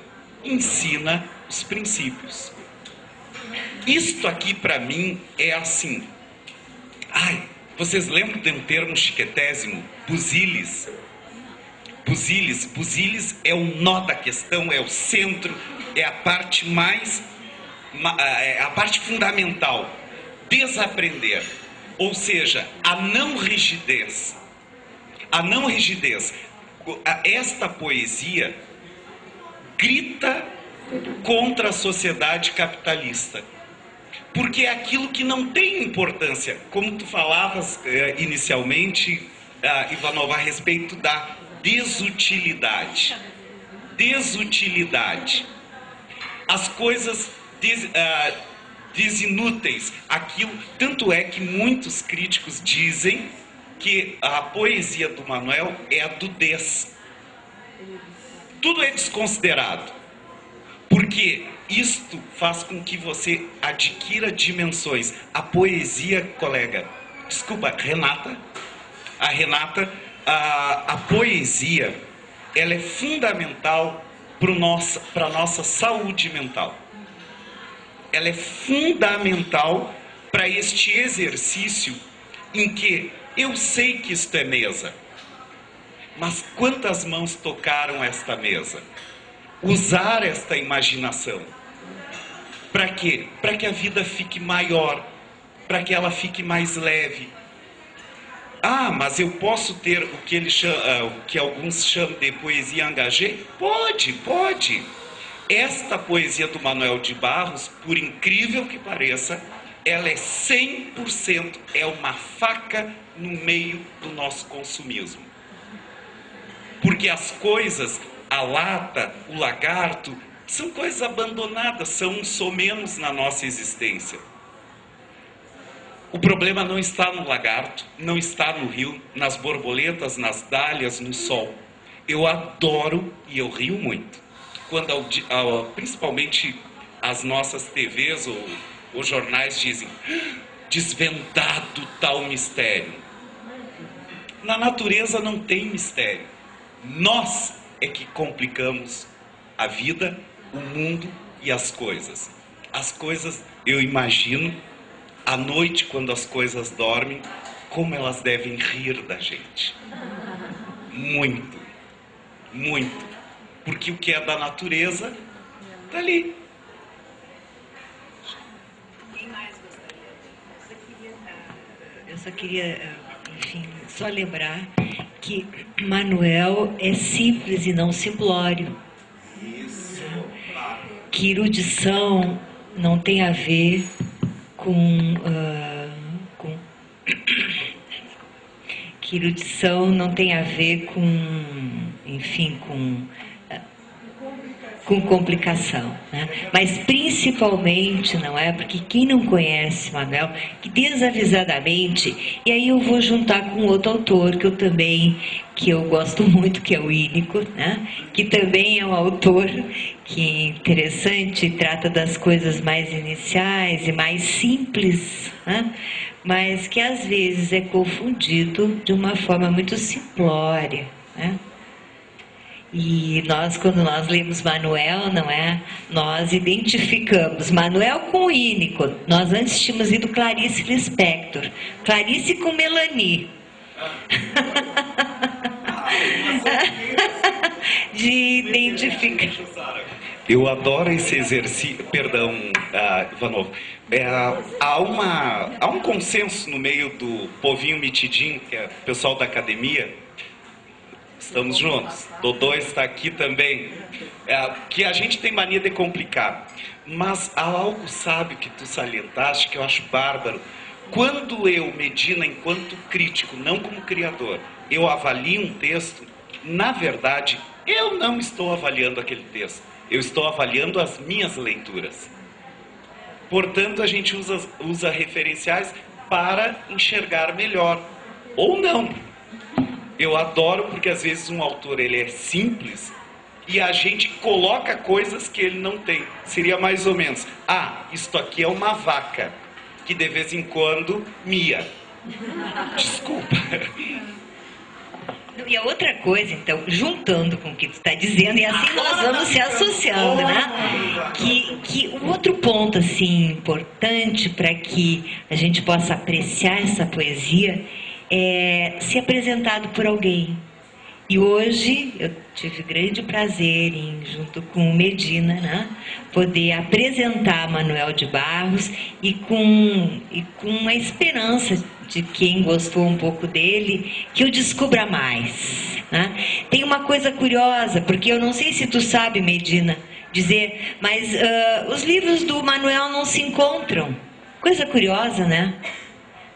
ensina os princípios. Isto aqui para mim é assim. Vocês lembram de um termo chiquetésimo? Busilis. Busilis é o nó da questão, é o centro, é a parte mais a parte fundamental, desaprender, ou seja, a não rigidez. A não rigidez. Esta poesia grita contra a sociedade capitalista, porque é aquilo que não tem importância, como tu falavas inicialmente, Ivanova, a respeito da desutilidade. Desutilidade. As coisas desinúteis, aquilo, tanto é que muitos críticos dizem que a poesia do Manuel é a do tudo é desconsiderado, porque isto faz com que você adquira dimensões. A poesia, colega, desculpa, Renata, a poesia, ela é fundamental para a nossa saúde mental. Ela é fundamental para este exercício em que eu sei que isto é mesa, mas quantas mãos tocaram esta mesa? Usar esta imaginação. Para quê? Para que a vida fique maior, para que ela fique mais leve. Ah, mas eu posso ter o que alguns chamam de poesia engagée? Pode. Esta poesia do Manuel de Barros, por incrível que pareça, ela é 100%, é uma faca no meio do nosso consumismo. Porque as coisas, a lata, o lagarto, são coisas abandonadas, são um somenos na nossa existência. O problema não está no lagarto, não está no rio, nas borboletas, nas dálias, no sol. Eu adoro e eu rio muito quando principalmente as nossas TVs ou jornais dizem desvendado tal mistério. Na natureza não tem mistério. Nós é que complicamos a vida, o mundo e as coisas. As coisas, eu imagino, à noite, quando as coisas dormem, como elas devem rir da gente. Muito. Porque o que é da natureza está ali. Eu só queria, enfim, só lembrar que Manuel é simples e não simplório. Isso. Que erudição não tem a ver que erudição não tem a ver enfim, com complicação, né? Mas principalmente, não é? Porque quem não conhece Manuel, que desavisadamente, e aí eu vou juntar com outro autor que eu gosto muito, que é o Ínico, né? Que também é um autor que é interessante, trata das coisas mais iniciais e mais simples, né? Mas que às vezes é confundido de uma forma muito simplória, né? E quando nós lemos Manuel, não é? Nós identificamos Manuel com o Ínico. Nós antes tínhamos ido Clarice Lispector. Clarice com Melanie. De identificar. Eu adoro esse exercício. Perdão, Ivanova. Há um consenso no meio do povinho mitidinho, que é o pessoal da academia. Estamos juntos. Dodô está aqui também. Que a gente tem mania de complicar. Mas há algo sábio que tu salientaste que eu acho bárbaro. Quando eu, Medina, enquanto crítico, não como criador, eu avalio um texto, na verdade, eu não estou avaliando aquele texto. Eu estou avaliando as minhas leituras. Portanto, a gente usa referenciais para enxergar melhor. Ou não. Eu adoro porque às vezes um autor ele é simples e a gente coloca coisas que ele não tem. Seria mais ou menos, isto aqui é uma vaca que de vez em quando mia. Desculpa. E a outra coisa, então, juntando com o que tu está dizendo, e assim nós vamos se associando, né? Que o outro ponto, assim, importante para que a gente possa apreciar essa poesia é ser apresentado por alguém. E hoje eu tive grande prazer em, junto com o Medina, né, poder apresentar Manuel de Barros e com a esperança de quem gostou um pouco dele, que eu descubra mais. Né? Tem uma coisa curiosa, porque eu não sei se tu sabe, Medina, dizer, mas os livros do Manuel não se encontram. Coisa curiosa, né?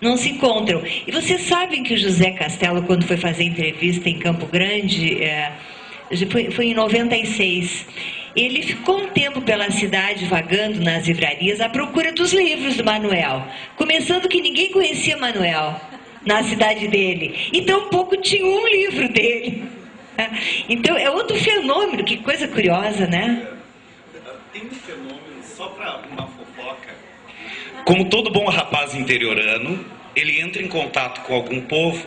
Não se encontram. E vocês sabem que o José Castelo, quando foi fazer entrevista em Campo Grande, foi em 96, ele ficou um tempo pela cidade vagando nas livrarias à procura dos livros do Manuel, começando que ninguém conhecia Manuel na cidade dele, e tampouco tinha um livro dele. Então é outro fenômeno, que coisa curiosa, né? Tem um fenômeno, só para uma fofoca. Como todo bom rapaz interiorano, ele entra em contato com algum povo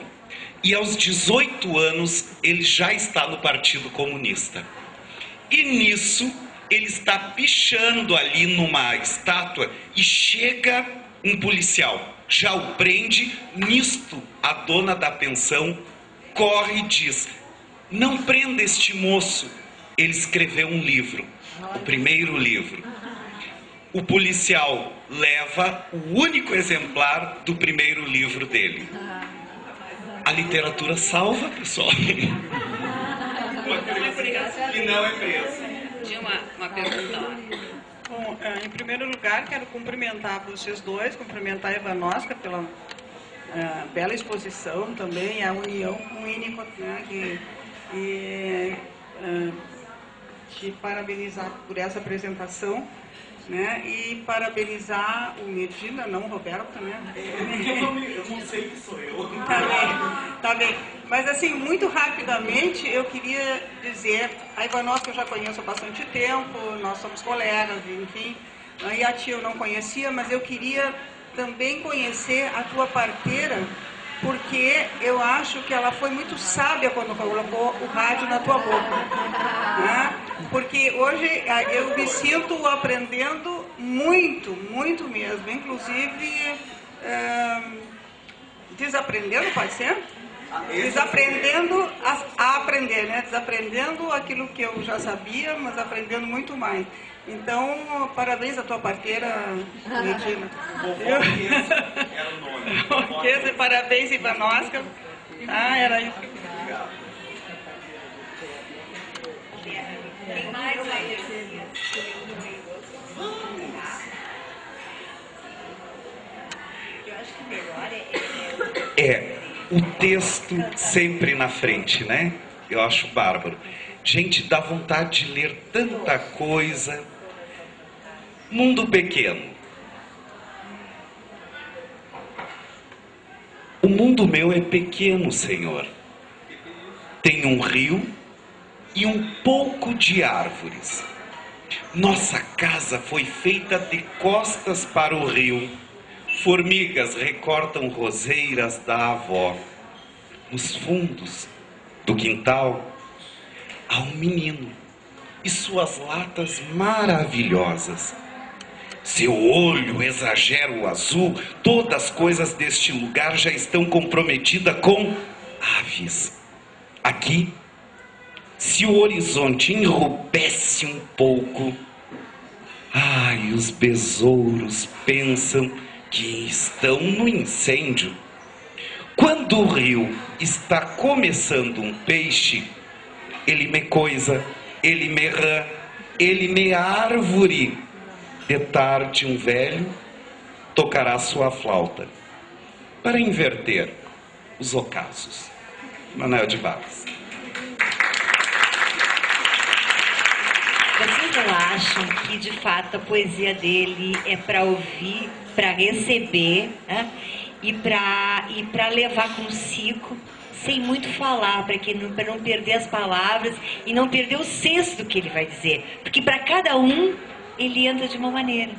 e aos 18 anos ele já está no Partido Comunista. E nisso ele está pichando ali numa estátua e chega um policial, já o prende. Nisto a dona da pensão corre e diz: não prenda este moço, ele escreveu um livro, o primeiro livro. O policial leva o único exemplar do primeiro livro dele. A literatura salva, pessoal. E não é preso. Tinha uma pergunta lá. Bom, em primeiro lugar, quero cumprimentar vocês dois, cumprimentar a Ivanovska pela bela exposição também, a união com o Winnicott, né, te parabenizar por essa apresentação. Né? E parabenizar o Medina, não o Roberto, né? Eu não sei que sou eu. Tá bem. Mas assim, muito rapidamente, eu queria dizer, a Ivanovska eu já conheço há bastante tempo, nós somos colegas, enfim, e a tia eu não conhecia, mas eu queria também conhecer a tua parteira, porque eu acho que ela foi muito sábia quando colocou o rádio na tua boca. Né? Porque hoje eu me sinto aprendendo muito, muito mesmo. Inclusive, desaprendendo, pode ser? Desaprendendo a aprender, né? Desaprendendo aquilo que eu já sabia, mas aprendendo muito mais. Então, parabéns à tua parteira, Medina. Era o nome. Parabéns, Ivanovska. Era isso que eu queria. Tem mais aí. Eu acho que melhor é o texto sempre na frente, né? Eu acho bárbaro. Gente, dá vontade de ler tanta coisa. Mundo pequeno. O mundo meu é pequeno, Senhor. Tem um rio e um pouco de árvores. Nossa casa foi feita de costas para o rio. Formigas recortam roseiras da avó. Nos fundos do quintal há um menino e suas latas maravilhosas. Seu olho exagera o azul. Todas as coisas deste lugar já estão comprometidas com aves. Aqui, se o horizonte enrubesce um pouco, os besouros pensam que estão no incêndio. Quando o rio está começando um peixe, ele me coisa, ele me rã, ele me árvore. De tarde um velho tocará sua flauta para inverter os ocasos. Manuel de Barros. Vocês não acham que, de fato, a poesia dele é para ouvir, para receber, né? e para levar consigo, sem muito falar, para não perder as palavras e não perder o senso do que ele vai dizer? Porque para cada um, ele entra de uma maneira.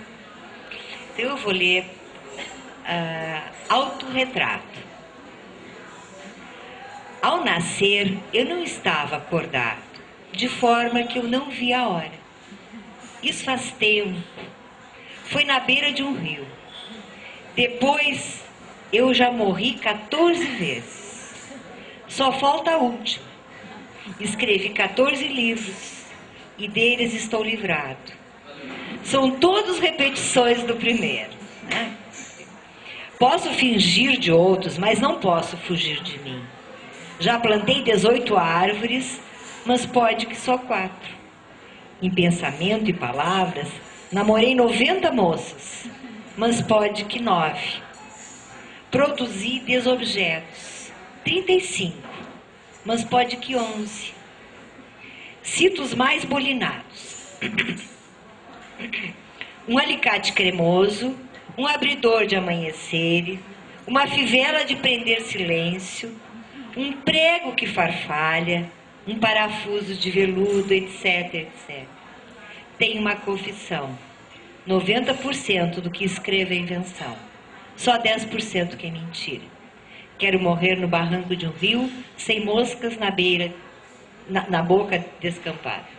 Então eu vou ler Autorretrato. Ao nascer, eu não estava acordado, de forma que eu não vi a hora. Isso faz tempo. Foi na beira de um rio. Depois, eu já morri 14 vezes. Só falta a última. Escrevi 14 livros e deles estou livrado. São todos repetições do primeiro, né? Posso fingir de outros, mas não posso fugir de mim. Já plantei 18 árvores, mas pode que só 4. Em pensamento e palavras, namorei 90 moças, mas pode que 9. Produzi 10 objetos, 35, mas pode que 11. Cito os mais bolinados. Um alicate cremoso, um abridor de amanheceres, uma fivela de prender silêncio, um prego que farfalha, um parafuso de veludo, etc, etc. Tenho uma confissão. 90% do que escrevo é invenção. Só 10% que é mentira. Quero morrer no barranco de um rio, sem moscas na beira, na boca descampada.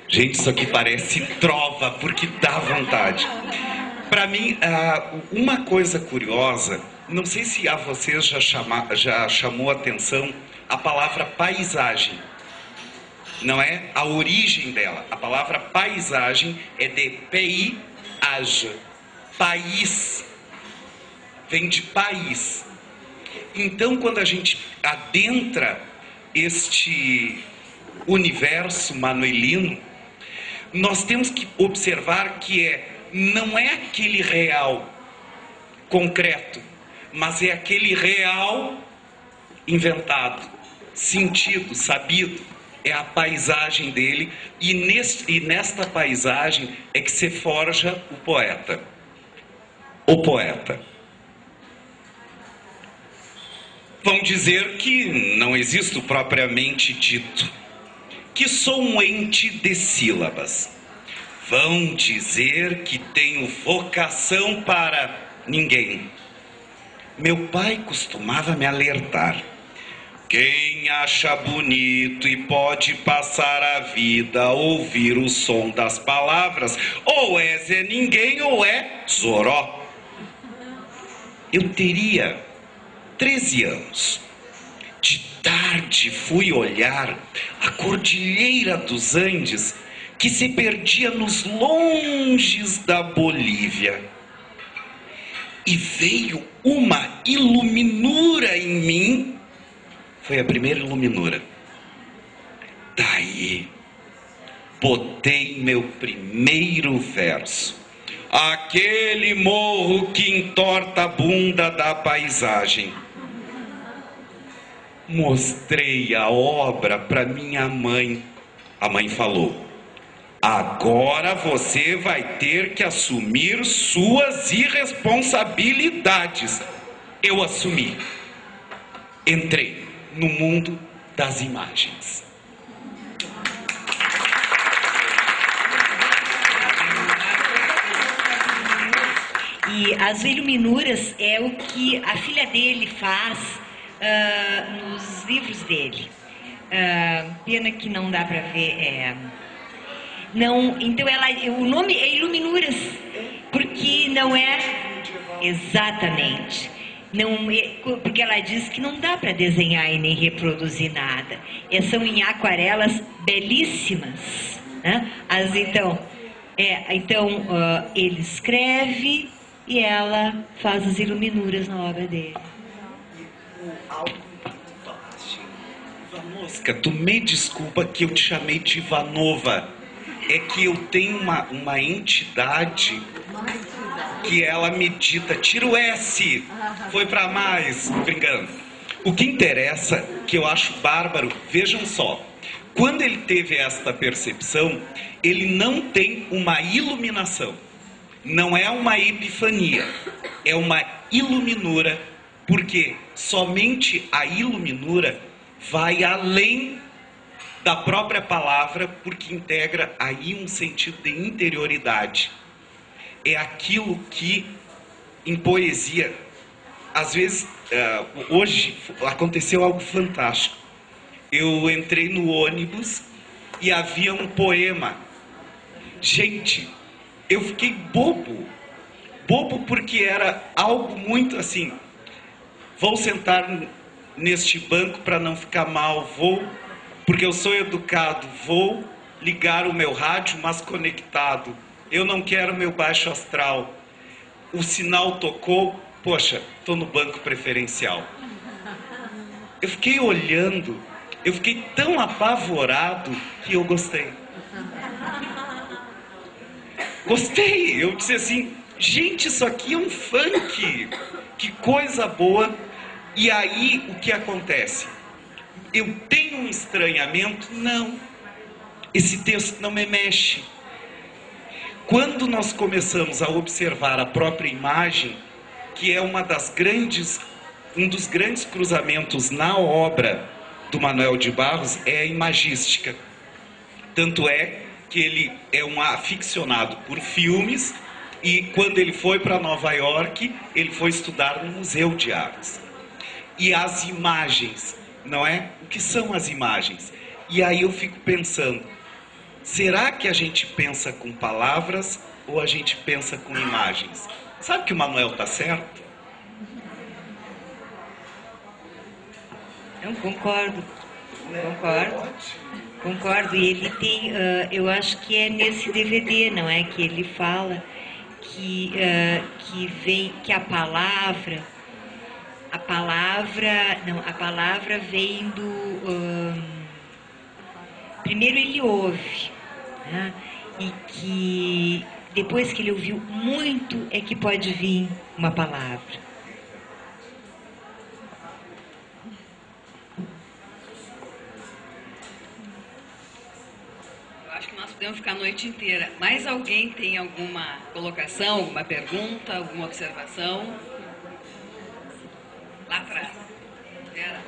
Gente, isso aqui parece trova, porque dá vontade. Para mim, uma coisa curiosa, não sei se a vocês já chamou a atenção a palavra paisagem. Não é a origem dela. A palavra paisagem é de paysage, país. Vem de país. Então, quando a gente adentra este universo manuelino, nós temos que observar que não é aquele real concreto, mas é aquele real inventado, sentido, sabido. É a paisagem dele, e nesta paisagem é que se forja o poeta. O poeta. Vão dizer que não existo propriamente dito, que sou um ente de sílabas. Vão dizer que tenho vocação para ninguém. Meu pai costumava me alertar. Quem acha bonito e pode passar a vida a ouvir o som das palavras, ou é Zé Ninguém ou é Zoró. Eu teria 13 anos. De tarde fui olhar a Cordilheira dos Andes, que se perdia nos longes da Bolívia. E veio uma iluminura em mim. Foi a primeira iluminura. Daí, botei meu primeiro verso. Aquele morro que entorta a bunda da paisagem. Mostrei a obra para minha mãe. A mãe falou: agora você vai ter que assumir suas irresponsabilidades. Eu assumi. Entrei no mundo das imagens. E as iluminuras é o que a filha dele faz nos livros dele. Pena que não dá para ver. Não, então o nome é Iluminuras, porque não é exatamente. Não, porque ela diz que não dá para desenhar e nem reproduzir nada. São em aquarelas belíssimas, né? Então ele escreve e ela faz as iluminuras na obra dele. Vanosca, tu me desculpa que eu te chamei de Ivanova. É que eu tenho uma entidade que ela medita, tira o S, foi para mais, brincando. O que interessa, que eu acho bárbaro, vejam só, quando ele teve esta percepção, ele não tem uma iluminação, não é uma epifania, é uma iluminura, porque somente a iluminura vai além da própria palavra, porque integra aí um sentido de interioridade. É aquilo que, em poesia, às vezes, hoje aconteceu algo fantástico. Eu entrei no ônibus e havia um poema. Gente, eu fiquei bobo, Bobo porque era algo muito assim, vou sentar neste banco para não ficar mal, porque eu sou educado, vou ligar o meu rádio, mas conectado. Eu não quero meu baixo astral. O sinal tocou, poxa, estou no banco preferencial. Eu fiquei olhando, eu fiquei tão apavorado que eu gostei. Gostei, eu disse assim, gente, isso aqui é um funk, que coisa boa. E aí, o que acontece? Eu tenho um estranhamento? Não. Esse texto não me mexe. Quando nós começamos a observar a própria imagem, que é um dos grandes cruzamentos na obra do Manuel de Barros, é a imagística. Tanto é que ele é um aficionado por filmes, e quando ele foi para Nova York, ele foi estudar no Museu de Artes. E as imagens, não é? O que são as imagens? E aí eu fico pensando, será que a gente pensa com palavras ou a gente pensa com imagens? Sabe que o Manuel está certo? Eu concordo. E ele tem, eu acho que é nesse DVD, não é? Que ele fala que a palavra vem do... primeiro ele ouve, né? E que depois que ele ouviu muito é que pode vir uma palavra. Eu acho que nós podemos ficar a noite inteira. Mais alguém tem alguma colocação, alguma pergunta, alguma observação? Lá atrás. Vera.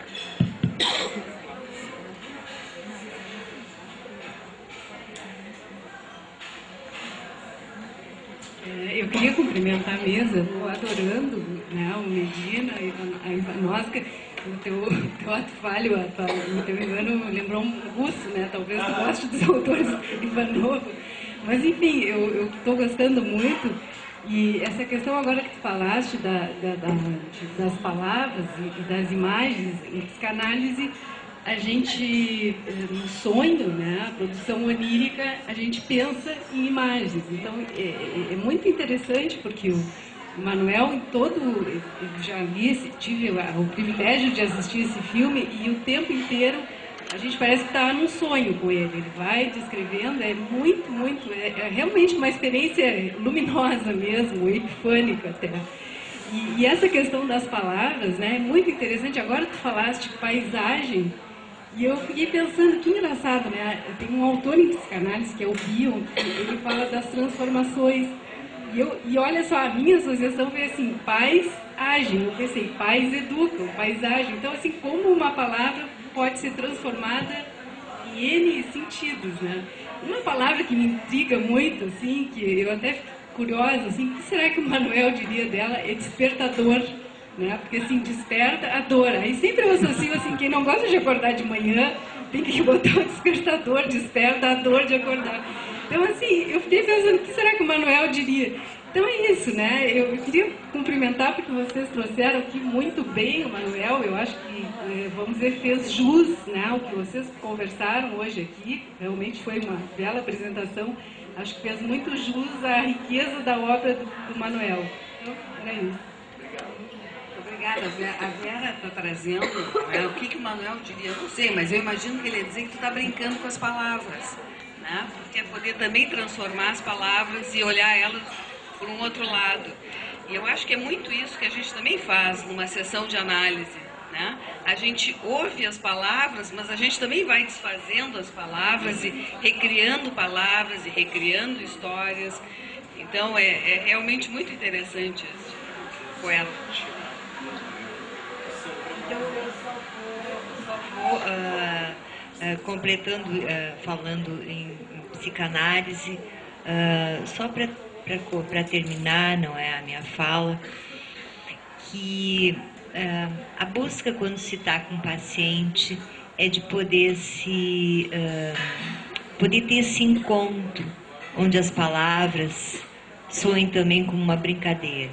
Eu queria cumprimentar a mesa, estou adorando, né, o Medina, a Ivanovska, o teu ato falho, o teu Ivano lembrou um russo, né, talvez tu goste dos autores Ivanov, mas enfim, eu estou gostando muito, e essa questão agora que tu falaste das palavras e das imagens, em psicanálise, a gente, no sonho, né, a produção onírica, a gente pensa em imagens. Então, é muito interessante, porque o Manuel, eu já tive o privilégio de assistir esse filme, e o tempo inteiro a gente parece que está num sonho com ele. Ele vai descrevendo, é é realmente uma experiência luminosa mesmo, epifânica até. E essa questão das palavras, né, é muito interessante. Agora tu falaste de paisagem, e eu fiquei pensando, que engraçado, né? Tem um autor em psicanálise, que é o Bion, ele fala das transformações. E olha só, a minha associação foi assim, pais agem. Eu pensei, pais educam, paisagem. Então, assim, como uma palavra pode ser transformada em N sentidos, né? Uma palavra que me intriga muito, assim, que eu até fico curiosa, assim, o que será que o Manuel diria dela? É despertador. Né? Porque assim, desperta a dor. Aí sempre eu associo assim, quem não gosta de acordar de manhã tem que botar o despertador, desperta a dor de acordar. Então assim, eu fiquei pensando, o que será que o Manuel diria? Então é isso, né? Eu queria cumprimentar porque vocês trouxeram aqui muito bem o Manuel. Eu acho que, vamos dizer, fez jus, né, o que vocês conversaram hoje aqui. Realmente foi uma bela apresentação. Acho que fez muito jus à riqueza da obra do Manuel. Então, era isso. Obrigada, a Vera está trazendo o que o Manuel diria, eu não sei, mas eu imagino que ele ia dizer que tu está brincando com as palavras, né? Porque é poder também transformar as palavras e olhar elas por um outro lado. E eu acho que é muito isso que a gente também faz numa sessão de análise, né? A gente ouve as palavras, mas a gente também vai desfazendo as palavras e recriando palavras e recriando histórias. Então é realmente muito interessante esse poeta. Então, eu só vou completando, falando em psicanálise, só para terminar, não é a minha fala, que a busca quando se está com o paciente é de poder poder ter esse encontro, onde as palavras soem também como uma brincadeira.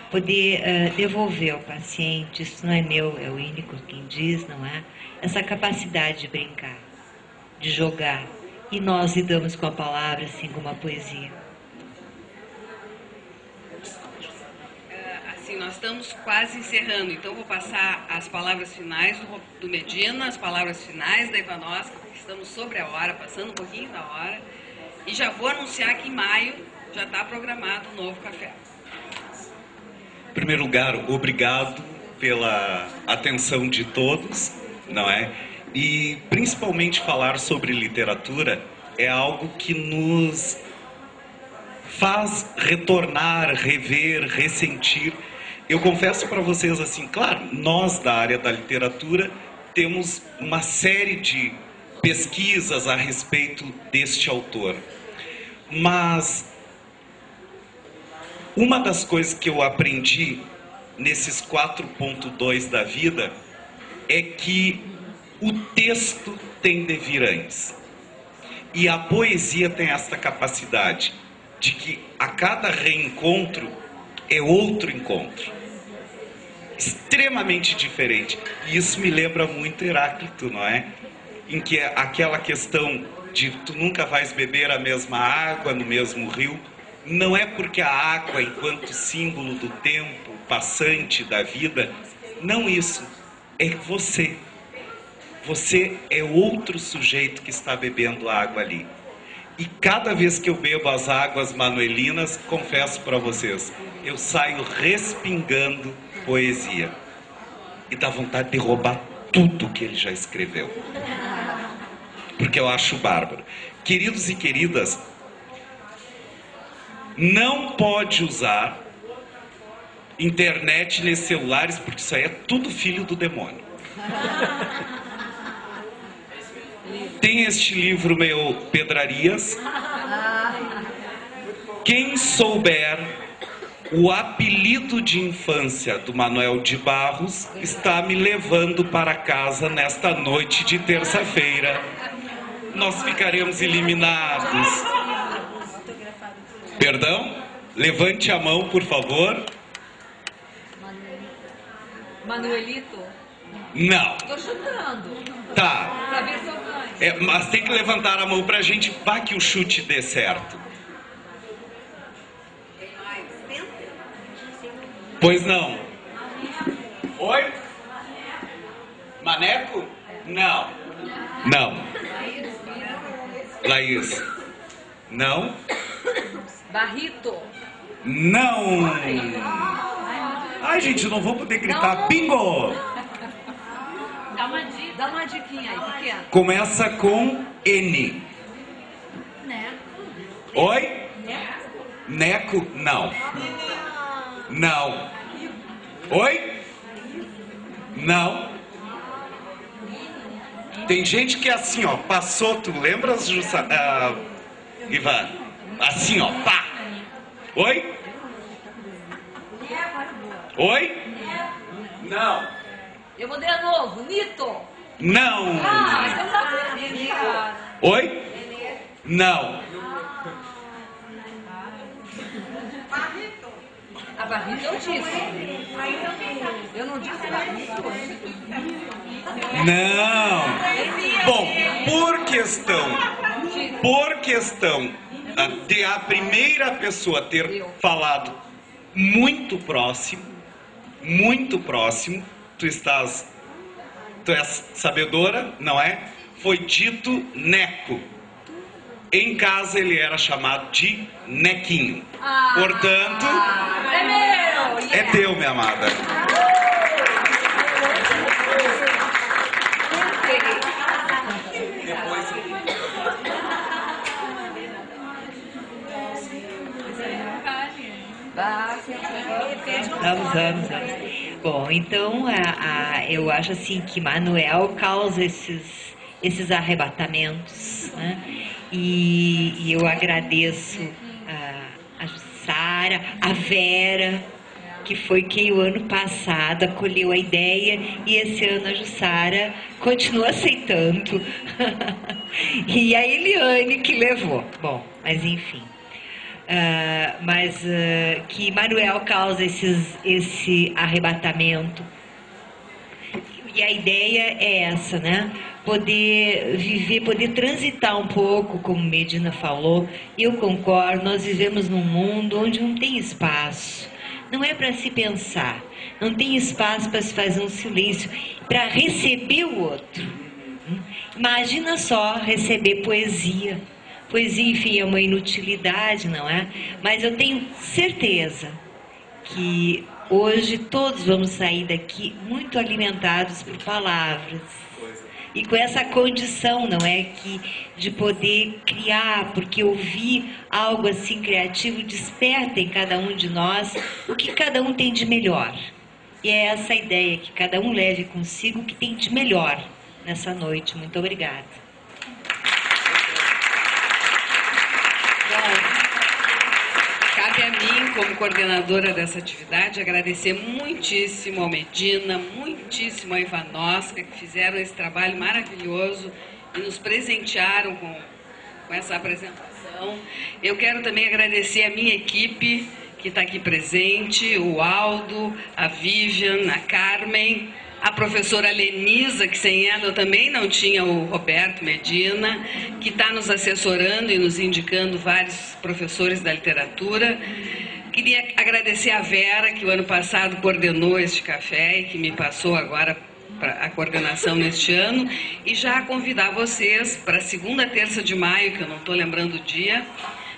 Poder devolver ao paciente, isso não é meu, é o Winnicott quem diz, não é? Essa capacidade de brincar, de jogar. E nós lidamos com a palavra assim como a poesia. Assim, nós estamos quase encerrando, então vou passar as palavras finais do Medina, as palavras finais da Ivanovska, porque estamos sobre a hora, passando um pouquinho da hora, e já vou anunciar que em maio já está programado um novo café. Em primeiro lugar, obrigado pela atenção de todos, não é? E principalmente falar sobre literatura é algo que nos faz retornar, rever, ressentir. Eu confesso para vocês assim, claro, nós da área da literatura temos uma série de pesquisas a respeito deste autor. Mas uma das coisas que eu aprendi nesses 4.2 da vida é que o texto tem de vir antes. E a poesia tem esta capacidade de que a cada reencontro é outro encontro. Extremamente diferente. E isso me lembra muito Heráclito, não é? Em que aquela questão de tu nunca vais beber a mesma água no mesmo rio, não é porque a água, enquanto símbolo do tempo passante da vida, não isso, é você. Você é outro sujeito que está bebendo a água ali. E cada vez que eu bebo as águas manuelinas, confesso para vocês, eu saio respingando poesia. E dá vontade de roubar tudo que ele já escreveu. Porque eu acho bárbaro. Queridos e queridas, não pode usar internet nem celulares, porque isso aí é tudo filho do demônio. Tem este livro meu, Pedrarias. Quem souber o apelido de infância do Manuel de Barros está me levando para casa nesta noite de terça-feira. Nós ficaremos eliminados. Perdão? Levante a mão, por favor. Manuelito? Não. Tô chutando. Tá. Pra ver se eu ganho. Mas tem que levantar a mão pra gente, para que o chute dê certo. Pois não. Oi? Maneco? Não. Não. Laís? Não. Barrito? Não. Ai, gente, não vou poder gritar. Bingo! Dá uma diquinha aí, pequena. Começa com N. Oi? Neco? Não. Não. Oi? Não. Tem gente que é assim, ó, passou, tu lembras, Ivan? Assim, ó, pá. Oi? Oi? Não. Eu vou de novo, Nito. Não. Mas você não tá vendo. Oi? Não. A Barrito eu disse. Eu não disse Barrito. Não. Bom, por questão de a primeira pessoa ter falado muito próximo, tu és sabedora, não é? Foi dito Neco. Em casa ele era chamado de Nequinho. Portanto, é meu! É teu, minha amada. Vamos. Bom, então eu acho assim que Manuel causa esses arrebatamentos, né? E eu agradeço a Jussara, a Vera, que foi quem o ano passado acolheu a ideia, e esse ano a Jussara continua aceitando. E a Eliane que levou. Bom, mas enfim. mas que Manuel causa esse arrebatamento. E a ideia é essa, né? Poder viver, poder transitar um pouco, como Medina falou. Eu concordo, nós vivemos num mundo onde não tem espaço. Não é para se pensar, não tem espaço para se fazer um silêncio, para receber o outro. Imagina só receber poesia. Poesia, enfim, é uma inutilidade, não é? Mas eu tenho certeza que hoje todos vamos sair daqui muito alimentados por palavras. E com essa condição, não é? De poder criar, porque ouvir algo assim criativo desperta em cada um de nós o que cada um tem de melhor. E é essa a ideia, que cada um leve consigo o que tem de melhor nessa noite. Muito obrigada. Cabe a mim, como coordenadora dessa atividade, agradecer muitíssimo ao Medina, muitíssimo à Ivanovska, que fizeram esse trabalho maravilhoso e nos presentearam com essa apresentação. Eu quero também agradecer a minha equipe, que está aqui presente, o Aldo, a Vivian, a Carmen, a professora Lenisa, que sem ela eu também não tinha o Roberto Medina, que está nos assessorando e nos indicando vários professores da literatura. Queria agradecer a Vera, que o ano passado coordenou este café e que me passou agora a coordenação neste ano, e já convidar vocês para a segunda terça de maio, que eu não estou lembrando o dia,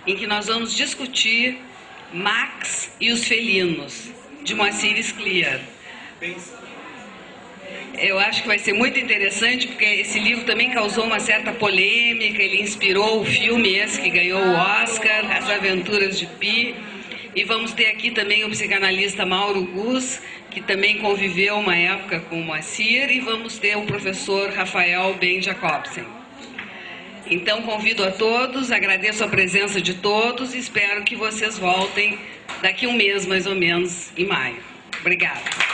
em que nós vamos discutir Max e os Felinos, de Moacir Scliar. Eu acho que vai ser muito interessante, porque esse livro também causou uma certa polêmica, ele inspirou o filme esse que ganhou o Oscar, As Aventuras de Pi, e vamos ter aqui também o psicanalista Mauro Gus, que também conviveu uma época com o Moacir, e vamos ter o professor Rafael Ben Jacobsen. Então convido a todos, agradeço a presença de todos e espero que vocês voltem daqui um mês mais ou menos, em maio. Obrigada.